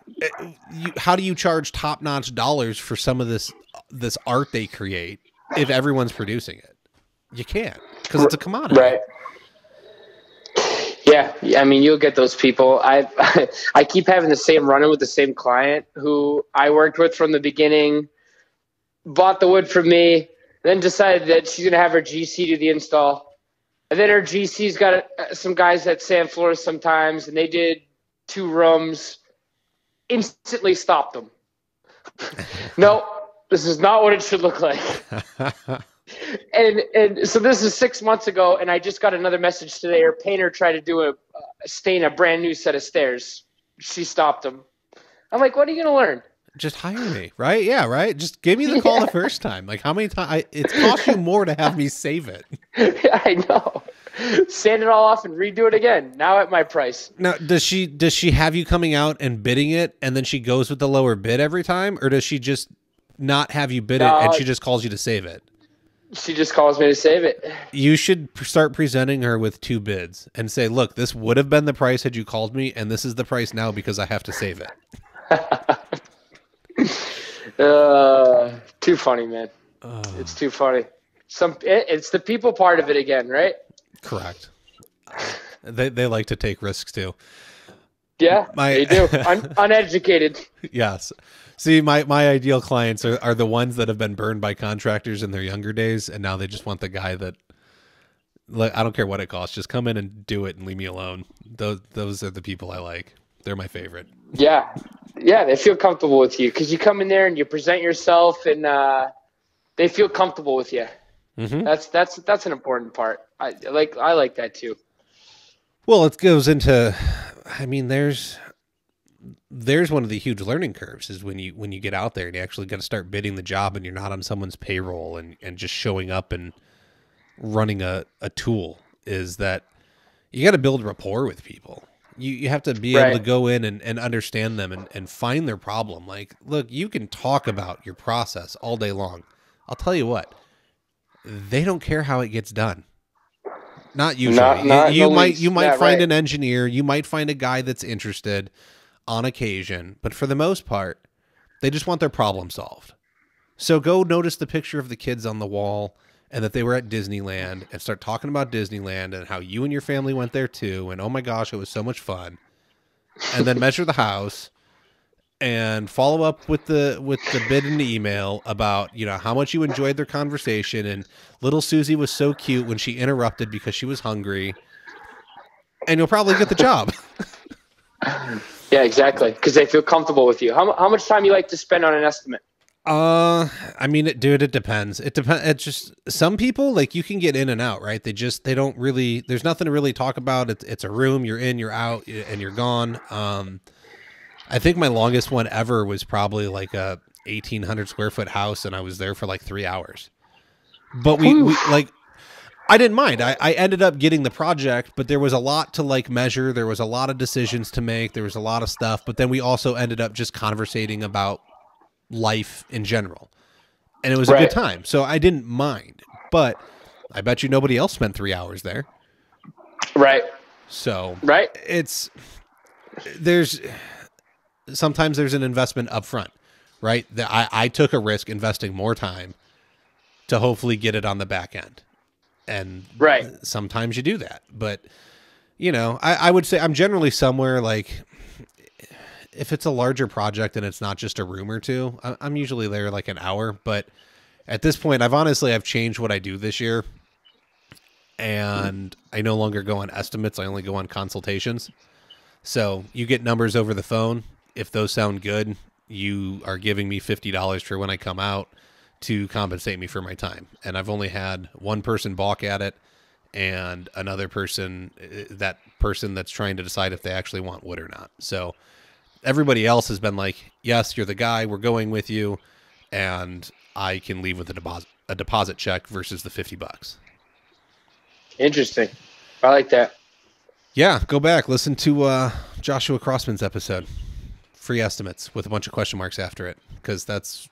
how do you charge top notch dollars for some of this art they create if everyone's producing it? You can't, because it's a commodity. Right. Yeah, I mean, you'll get those people. I keep having the same run-in with the same client who I worked with from the beginning, bought the wood from me, then decided that she's going to have her GC do the install. And then her GC's got some guys that sand floors sometimes, and they did 2 rooms, instantly stopped them. No, this is not what it should look like. And so this is 6 months ago, and I just got another message today. Her painter tried to do stain a brand new set of stairs. She stopped him. I'm like, what are you going to learn? Just hire me, right? Yeah, right. Just give me the call the first time. Like, how many times? It's cost you more to have me save it. I know. Sand it all off and redo it again. Now at my price. Now, does she have you coming out and bidding it, and then she goes with the lower bid every time, or does she just not have you bid it and she just calls you to save it? She just calls me to save it. You should start presenting her with 2 bids and say, look, this would have been the price had you called me, and this is the price now because I have to save it. Too funny, man. It's too funny. It's the people part of it again, right? Correct. They like to take risks too. Yeah, they do. Uneducated. Yes. See, my ideal clients are the ones that have been burned by contractors in their younger days, and now they just want the guy that, like, I don't care what it costs, just come in and do it and leave me alone. Those are the people I like. They're my favorite. Yeah, they feel comfortable with you because you come in there and you present yourself, and they feel comfortable with you. Mm-hmm. That's an important part. I like that too. Well, it goes into, I mean, there's there's one of the huge learning curves is when you get out there and you actually got to start bidding the job and you're not on someone's payroll and just showing up and running a tool, is that you got to build rapport with people. You have to be able to go in and understand them and find their problem. Like, look, you can talk about your process all day long. I'll tell you what, they don't care how it gets done. Not usually. You might find an engineer, you might find a guy that's interested on occasion, but for the most part, they just want their problem solved. So go notice the picture of the kids on the wall and that they were at Disneyland, and start talking about Disneyland and how you and your family went there too. And oh my gosh, it was so much fun. And then measure the house and follow up with the bid in the email about, how much you enjoyed their conversation. And little Susie was so cute when she interrupted because she was hungry, and you'll probably get the job. Yeah, exactly. Because they feel comfortable with you. How much time you like to spend on an estimate? I mean, it depends. It depends. It's just, some people, like, you can get in and out, right? They don't really, there's nothing to really talk about. It's a room, you're in, you're out, and you're gone. I think my longest one ever was probably like a 1,800 square foot house, and I was there for like 3 hours. But we like, I didn't mind. I ended up getting the project, but there was a lot to like measure. There was a lot of decisions to make. There was a lot of stuff, but then we also ended up just conversating about life in general, and it was a good time. So I didn't mind, but I bet you nobody else spent 3 hours there. Right. So sometimes there's an investment up front, right? I took a risk investing more time to hopefully get it on the back end. And sometimes you do that, but I would say I'm generally somewhere like, if it's a larger project and it's not just a room or two, I'm usually there like an hour. But at this point, I've changed what I do this year, and I no longer go on estimates. I only go on consultations. So you get numbers over the phone. If those sound good, you are giving me $50 for when I come out to compensate me for my time. And I've only had one person balk at it, and another person, that person that's trying to decide if they actually want wood or not. So everybody else has been like, yes, you're the guy, we're going with you, and I can leave with a deposit check versus the $50. Interesting. I like that. Yeah, go back, listen to Joshua Crossman's episode. Free estimates with a bunch of question marks after it, because that's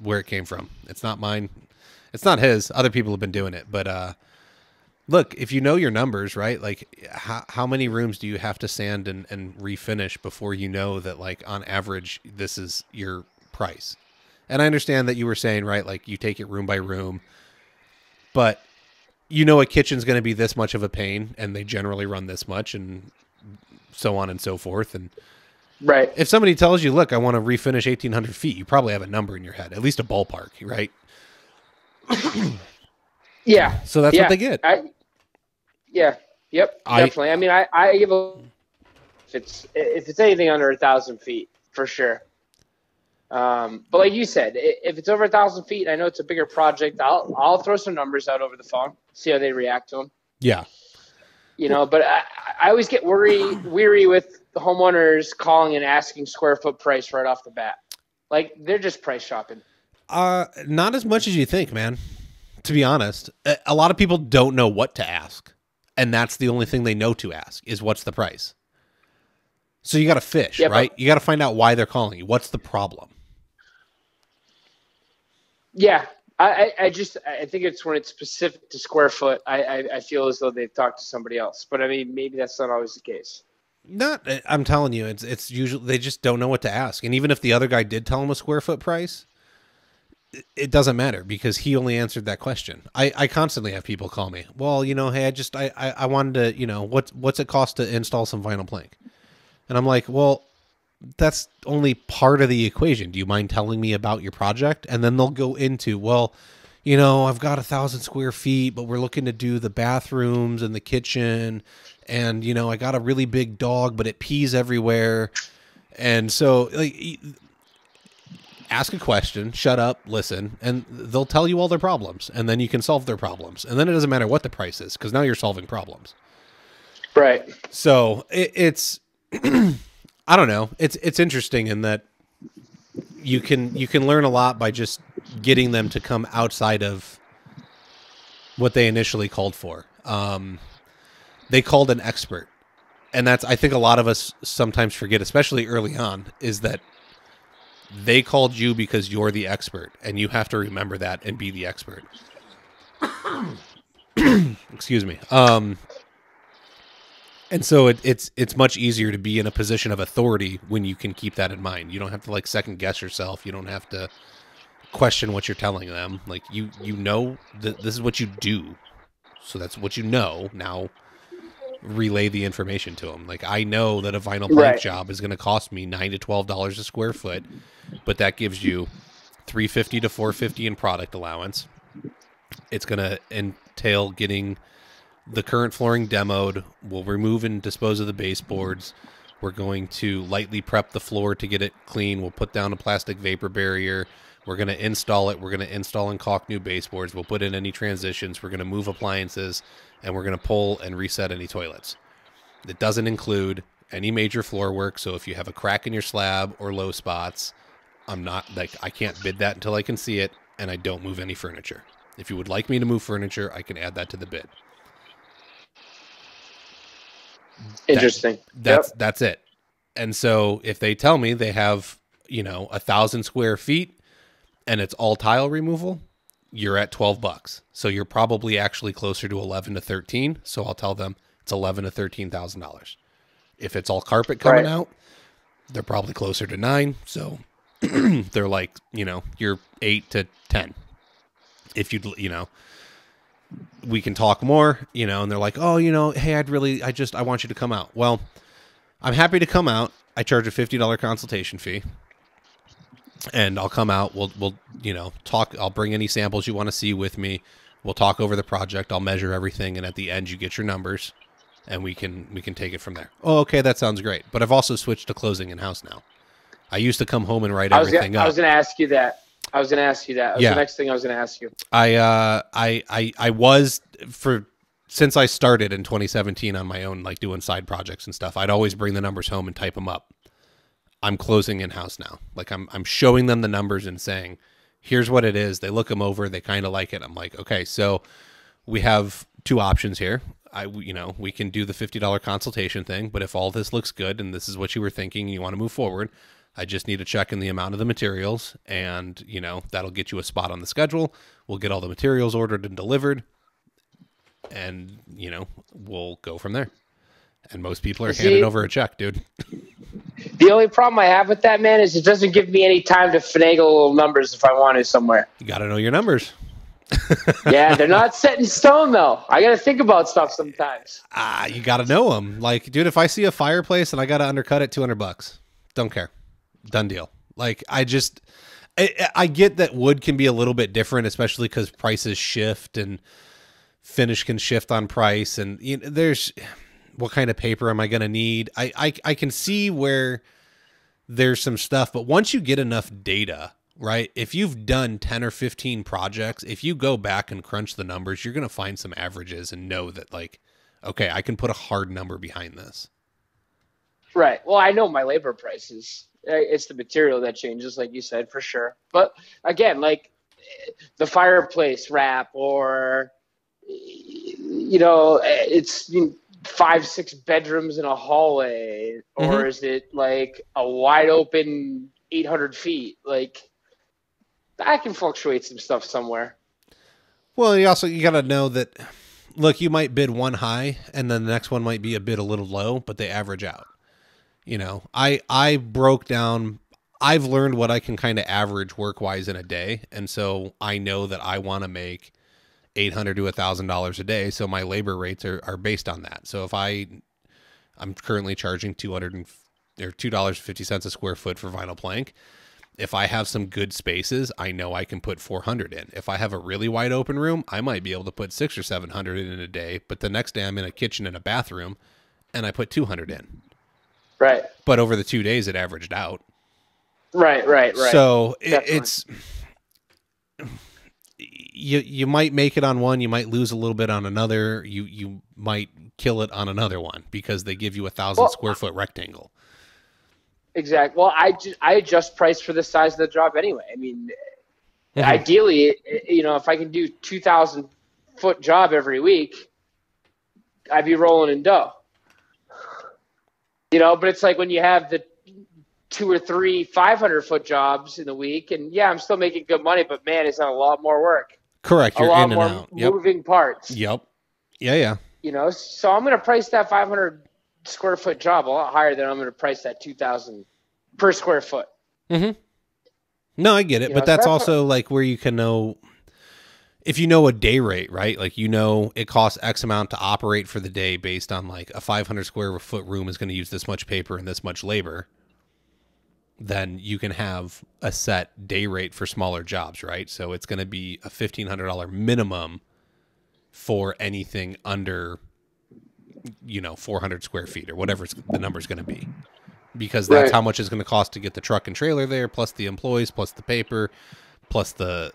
where it came from. It's not mine. It's not his. Other people have been doing it. But look, if you know your numbers, right? Like, how many rooms do you have to sand and refinish before you know that, like, on average, this is your price? And I understand that you were saying, right, like, you take it room by room, but a kitchen's going to be this much of a pain, and they generally run this much, and so on and so forth. And if somebody tells you, look, I want to refinish 1,800 feet, you probably have a number in your head, at least a ballpark, right? Yeah. So that's what they get. Definitely. I mean, I give if it's anything under 1,000 feet, for sure. But like you said, if it's over 1,000 feet, I know it's a bigger project. I'll throw some numbers out over the phone, see how they react to them. Yeah. But I always get weary with the homeowners calling and asking square foot price right off the bat. Like, they're just price shopping. Not as much as you think, man. To be honest, a lot of people don't know what to ask, and that's the only thing they know to ask is what's the price. So you got to fish, right? You got to find out why they're calling you. What's the problem? Yeah. I think it's when it's specific to square foot. I feel as though they've talked to somebody else, but I mean, maybe that's not always the case. I'm telling you, it's usually, they just don't know what to ask. And even if the other guy did tell him a square foot price, it doesn't matter because he only answered that question. I constantly have people call me, well, hey, I wanted to, what's it cost to install some vinyl plank? And I'm like, well, that's only part of the equation. Do you mind telling me about your project? And then they'll go into, well, I've got 1,000 square feet, but we're looking to do the bathrooms and the kitchen. And, I got a really big dog, but it pees everywhere. And so, like, ask a question, shut up, listen, and they'll tell you all their problems. And then you can solve their problems. And then it doesn't matter what the price is, because now you're solving problems. Right. So it's I don't know. It's interesting in that you can learn a lot by just getting them to come outside of what they initially called for. They called an expert. And that's, I think a lot of us sometimes forget, especially early on, is that they called you because you're the expert, and you have to remember that and be the expert. Excuse me. And so it's much easier to be in a position of authority when you can keep that in mind. You don't have to like second guess yourself. You don't have to question what you're telling them. Like you know that this is what you do. So that's what you know. Now relay the information to them. Like I know that a vinyl plank job is going to cost me $9 to $12 a square foot, but that gives you $350 to $450 in product allowance. It's going to entail getting the current flooring demoed. We'll remove and dispose of the baseboards. We're going to lightly prep the floor to get it clean. We'll put down a plastic vapor barrier. We're going to install it. We're going to install and caulk new baseboards. We'll put in any transitions. We're going to move appliances, and we're going to pull and reset any toilets. It doesn't include any major floor work. So if you have a crack in your slab or low spots, I can't bid that until I can see it, and I don't move any furniture. If you would like me to move furniture, I can add that to the bid. Interesting. That's it. And so if they tell me they have, 1,000 square feet and it's all tile removal, you're at $12. So you're probably actually closer to 11 to 13. So I'll tell them it's $11 to $13,000. If it's all carpet coming out, they're probably closer to 9. So they're like, you're 8 to 10. If we can talk more, and they're like, oh, hey, I want you to come out. Well, I'm happy to come out. I charge a $50 consultation fee, and I'll come out. We'll talk. I'll bring any samples you want to see with me. We'll talk over the project. I'll measure everything. And at the end, you get your numbers, and we can take it from there. Oh, okay. That sounds great. But I've also switched to closing in-house now. I used to come home and write everything up. I was going to ask you that. That was the next thing I was going to ask you. I was since I started in 2017 on my own, like doing side projects and stuff, I'd always bring the numbers home and type them up. I'm closing in-house now. Like I'm showing them the numbers and saying, here's what it is. They look them over. They kind of like it. I'm like, okay, so we have two options here. We can do the $50 consultation thing, but if all this looks good and this is what you were thinking and you want to move forward, I just need to check in the amount of the materials, and, that'll get you a spot on the schedule. We'll get all the materials ordered and delivered, and, we'll go from there. And most people are handing over a check, dude. The only problem I have with that, man, is it doesn't give me any time to finagle little numbers if I want to somewhere. You got to know your numbers. Yeah, they're not set in stone, though. I got to think about stuff sometimes. You got to know them. Like, dude, if I see a fireplace and I got to undercut it, $200, don't care. Done deal. Like, I get that wood can be a little bit different, especially because prices shift and finish can shift on price. And there's what kind of paper am I going to need? I can see where there's some stuff, but once you get enough data, right? If you've done 10 or 15 projects, if you go back and crunch the numbers, you're going to find some averages and know that, like, okay, I can put a hard number behind this. Right. Well, I know my labor prices. It's the material that changes, like you said, for sure. But again, like the fireplace wrap, or it's 5-6 bedrooms in a hallway, or is it like a wide open 800 feet? Like, I can fluctuate some stuff somewhere. Well, you got to know that. Look, you might bid one high, and then the next one might be a bid a little low, but they average out. I broke down, I've learned what I can kind of average work-wise in a day. And so I know that I want to make $800 to $1,000 a day. So my labor rates are based on that. So if I'm currently charging $2.50 a square foot for vinyl plank. If I have some good spaces, I know I can put 400 in. If I have a really wide open room, I might be able to put 600 or 700 in a day. But the next day I'm in a kitchen and a bathroom and I put 200 in. Right. But over the 2 days, it averaged out. Right. So it's you might make it on one, you might lose a little bit on another. You might kill it on another one because they give you 1,000 square foot rectangle. exactly. Well, I adjust price for the size of the job anyway. I mean, ideally, if I can do 2,000 foot job every week, I'd be rolling in dough. But it's like when you have the 2 or 3 500-foot jobs in the week, and yeah, I'm still making good money, but man, it's a lot more work. Correct. You're in and out. A lot more moving parts. Yep. Yeah. So I'm going to price that 500 square foot job a lot higher than I'm going to price that 2,000 per square foot. Mm-hmm. No, I get it, but that's also like where you can know, if you know a day rate, right? Like, it costs X amount to operate for the day based on like a 500 square foot room is going to use this much paper and this much labor. Then you can have a set day rate for smaller jobs, right? So it's going to be a $1,500 minimum for anything under, 400 square feet or whatever the number is going to be, because that's how much it's going to cost to get the truck and trailer there, plus the employees, plus the paper, plus the,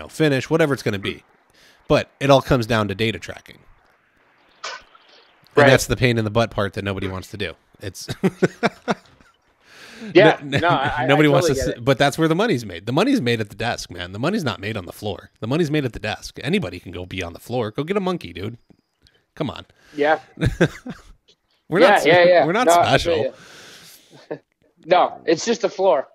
finish, whatever it's going to be. But it all comes down to data tracking. And that's the pain in the butt part that nobody wants to do. It's nobody wants to, but that's where the money's made. The money's made at the desk, man. The money's not made on the floor. The money's made at the desk. Anybody can go be on the floor. Go get a monkey, dude. Come on. Yeah. We're not special. No, it's just a floor.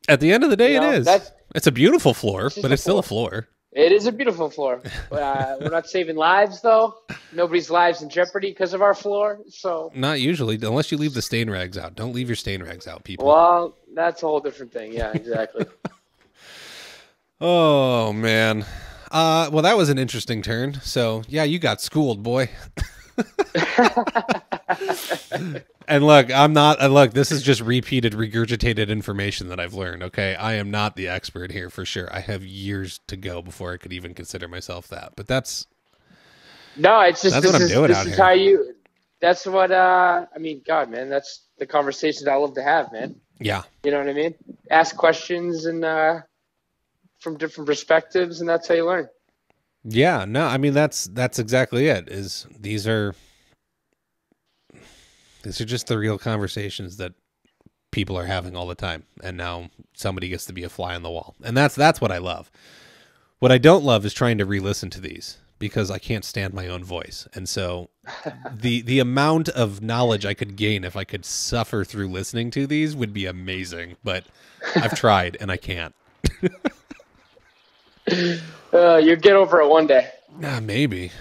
At the end of the day, it is. It's a beautiful floor, but it's still a floor. It is a beautiful floor. We're not saving lives, though. Nobody's lives in jeopardy because of our floor. So not usually, unless you leave the stain rags out. Don't leave your stain rags out, people. Well, that's a whole different thing. Yeah, exactly. Oh, man. Well, that was an interesting turn. So, yeah, you got schooled, boy. And look, this is just regurgitated information that I've learned, okay? I am not the expert here for sure. I have years to go before I could even consider myself that. But that's what I'm doing out here. That's what, God, man, that's the conversations I love to have, man. Yeah. You know what I mean? Ask questions and from different perspectives, and that's how you learn. Yeah, no, I mean, that's exactly it. These are just the real conversations that people are having all the time. And now somebody gets to be a fly on the wall. And that's what I love. What I don't love is trying to re-listen to these, because I can't stand my own voice. And so the amount of knowledge I could gain if I could suffer through listening to these would be amazing. But I've tried and I can't. You'll get over it one day. Maybe.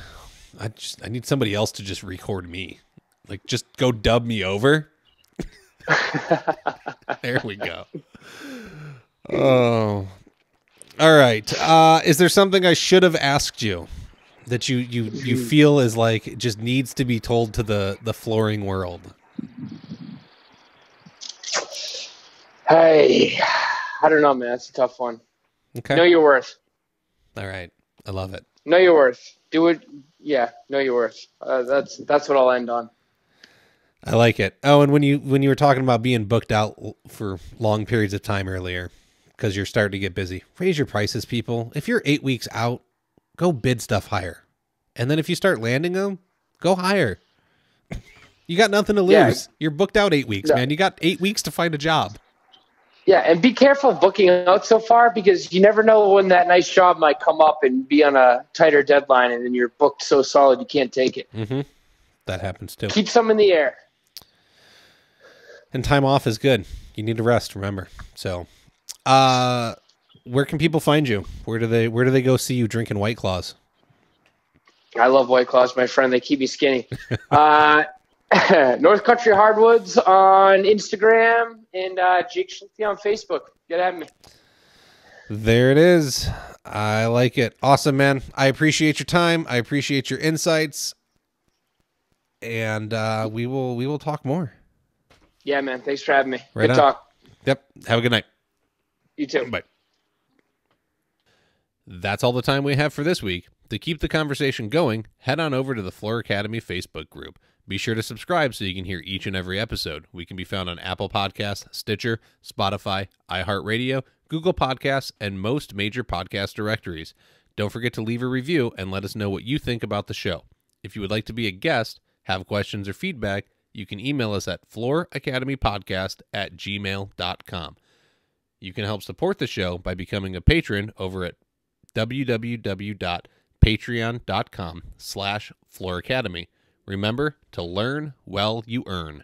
I need somebody else to just record me. Like, just go dub me over. There we go. Oh. All right. Is there something I should have asked you that you feel is like just needs to be told to the flooring world? Hey, I don't know, man. That's a tough one. Okay. Know your worth. All right. I love it. Know your worth. Do it. Yeah. Know your worth. That's what I'll end on. I like it. Oh, and when you were talking about being booked out for long periods of time earlier, because you're starting to get busy, raise your prices, people. If you're 8 weeks out, go bid stuff higher. And then if you start landing them, go higher. You got nothing to lose. Yeah. You're booked out 8 weeks, man. You got 8 weeks to find a job. Yeah, and be careful booking out so far, because you never know when that nice job might come up and be on a tighter deadline, and then you're booked so solid you can't take it. Mm-hmm. That happens too. Keep some in the air. And time off is good. You need to rest, remember. So, where can people find you? Where do they go see you drinking White Claws? I love White Claws, my friend. They keep me skinny. North Country Hardwoods on Instagram and Jake Schlichte on Facebook. Get at me. There it is. I like it. Awesome, man. I appreciate your time. I appreciate your insights. And we will talk more. Yeah, man. Thanks for having me. Right Good on. talk. Yep. Have a good night. You too. Bye. That's all the time we have for this week. To keep the conversation going, head on over to the Floor Academy Facebook group. Be sure to subscribe so you can hear each and every episode. We can be found on Apple Podcasts, Stitcher, Spotify, iHeartRadio, Google Podcasts, and most major podcast directories. Don't forget to leave a review and let us know what you think about the show. If you would like to be a guest, have questions or feedback, you can email us at flooracademypodcast@gmail.com. You can help support the show by becoming a patron over at www.patreon.com/flooracademy. Remember to learn while you earn.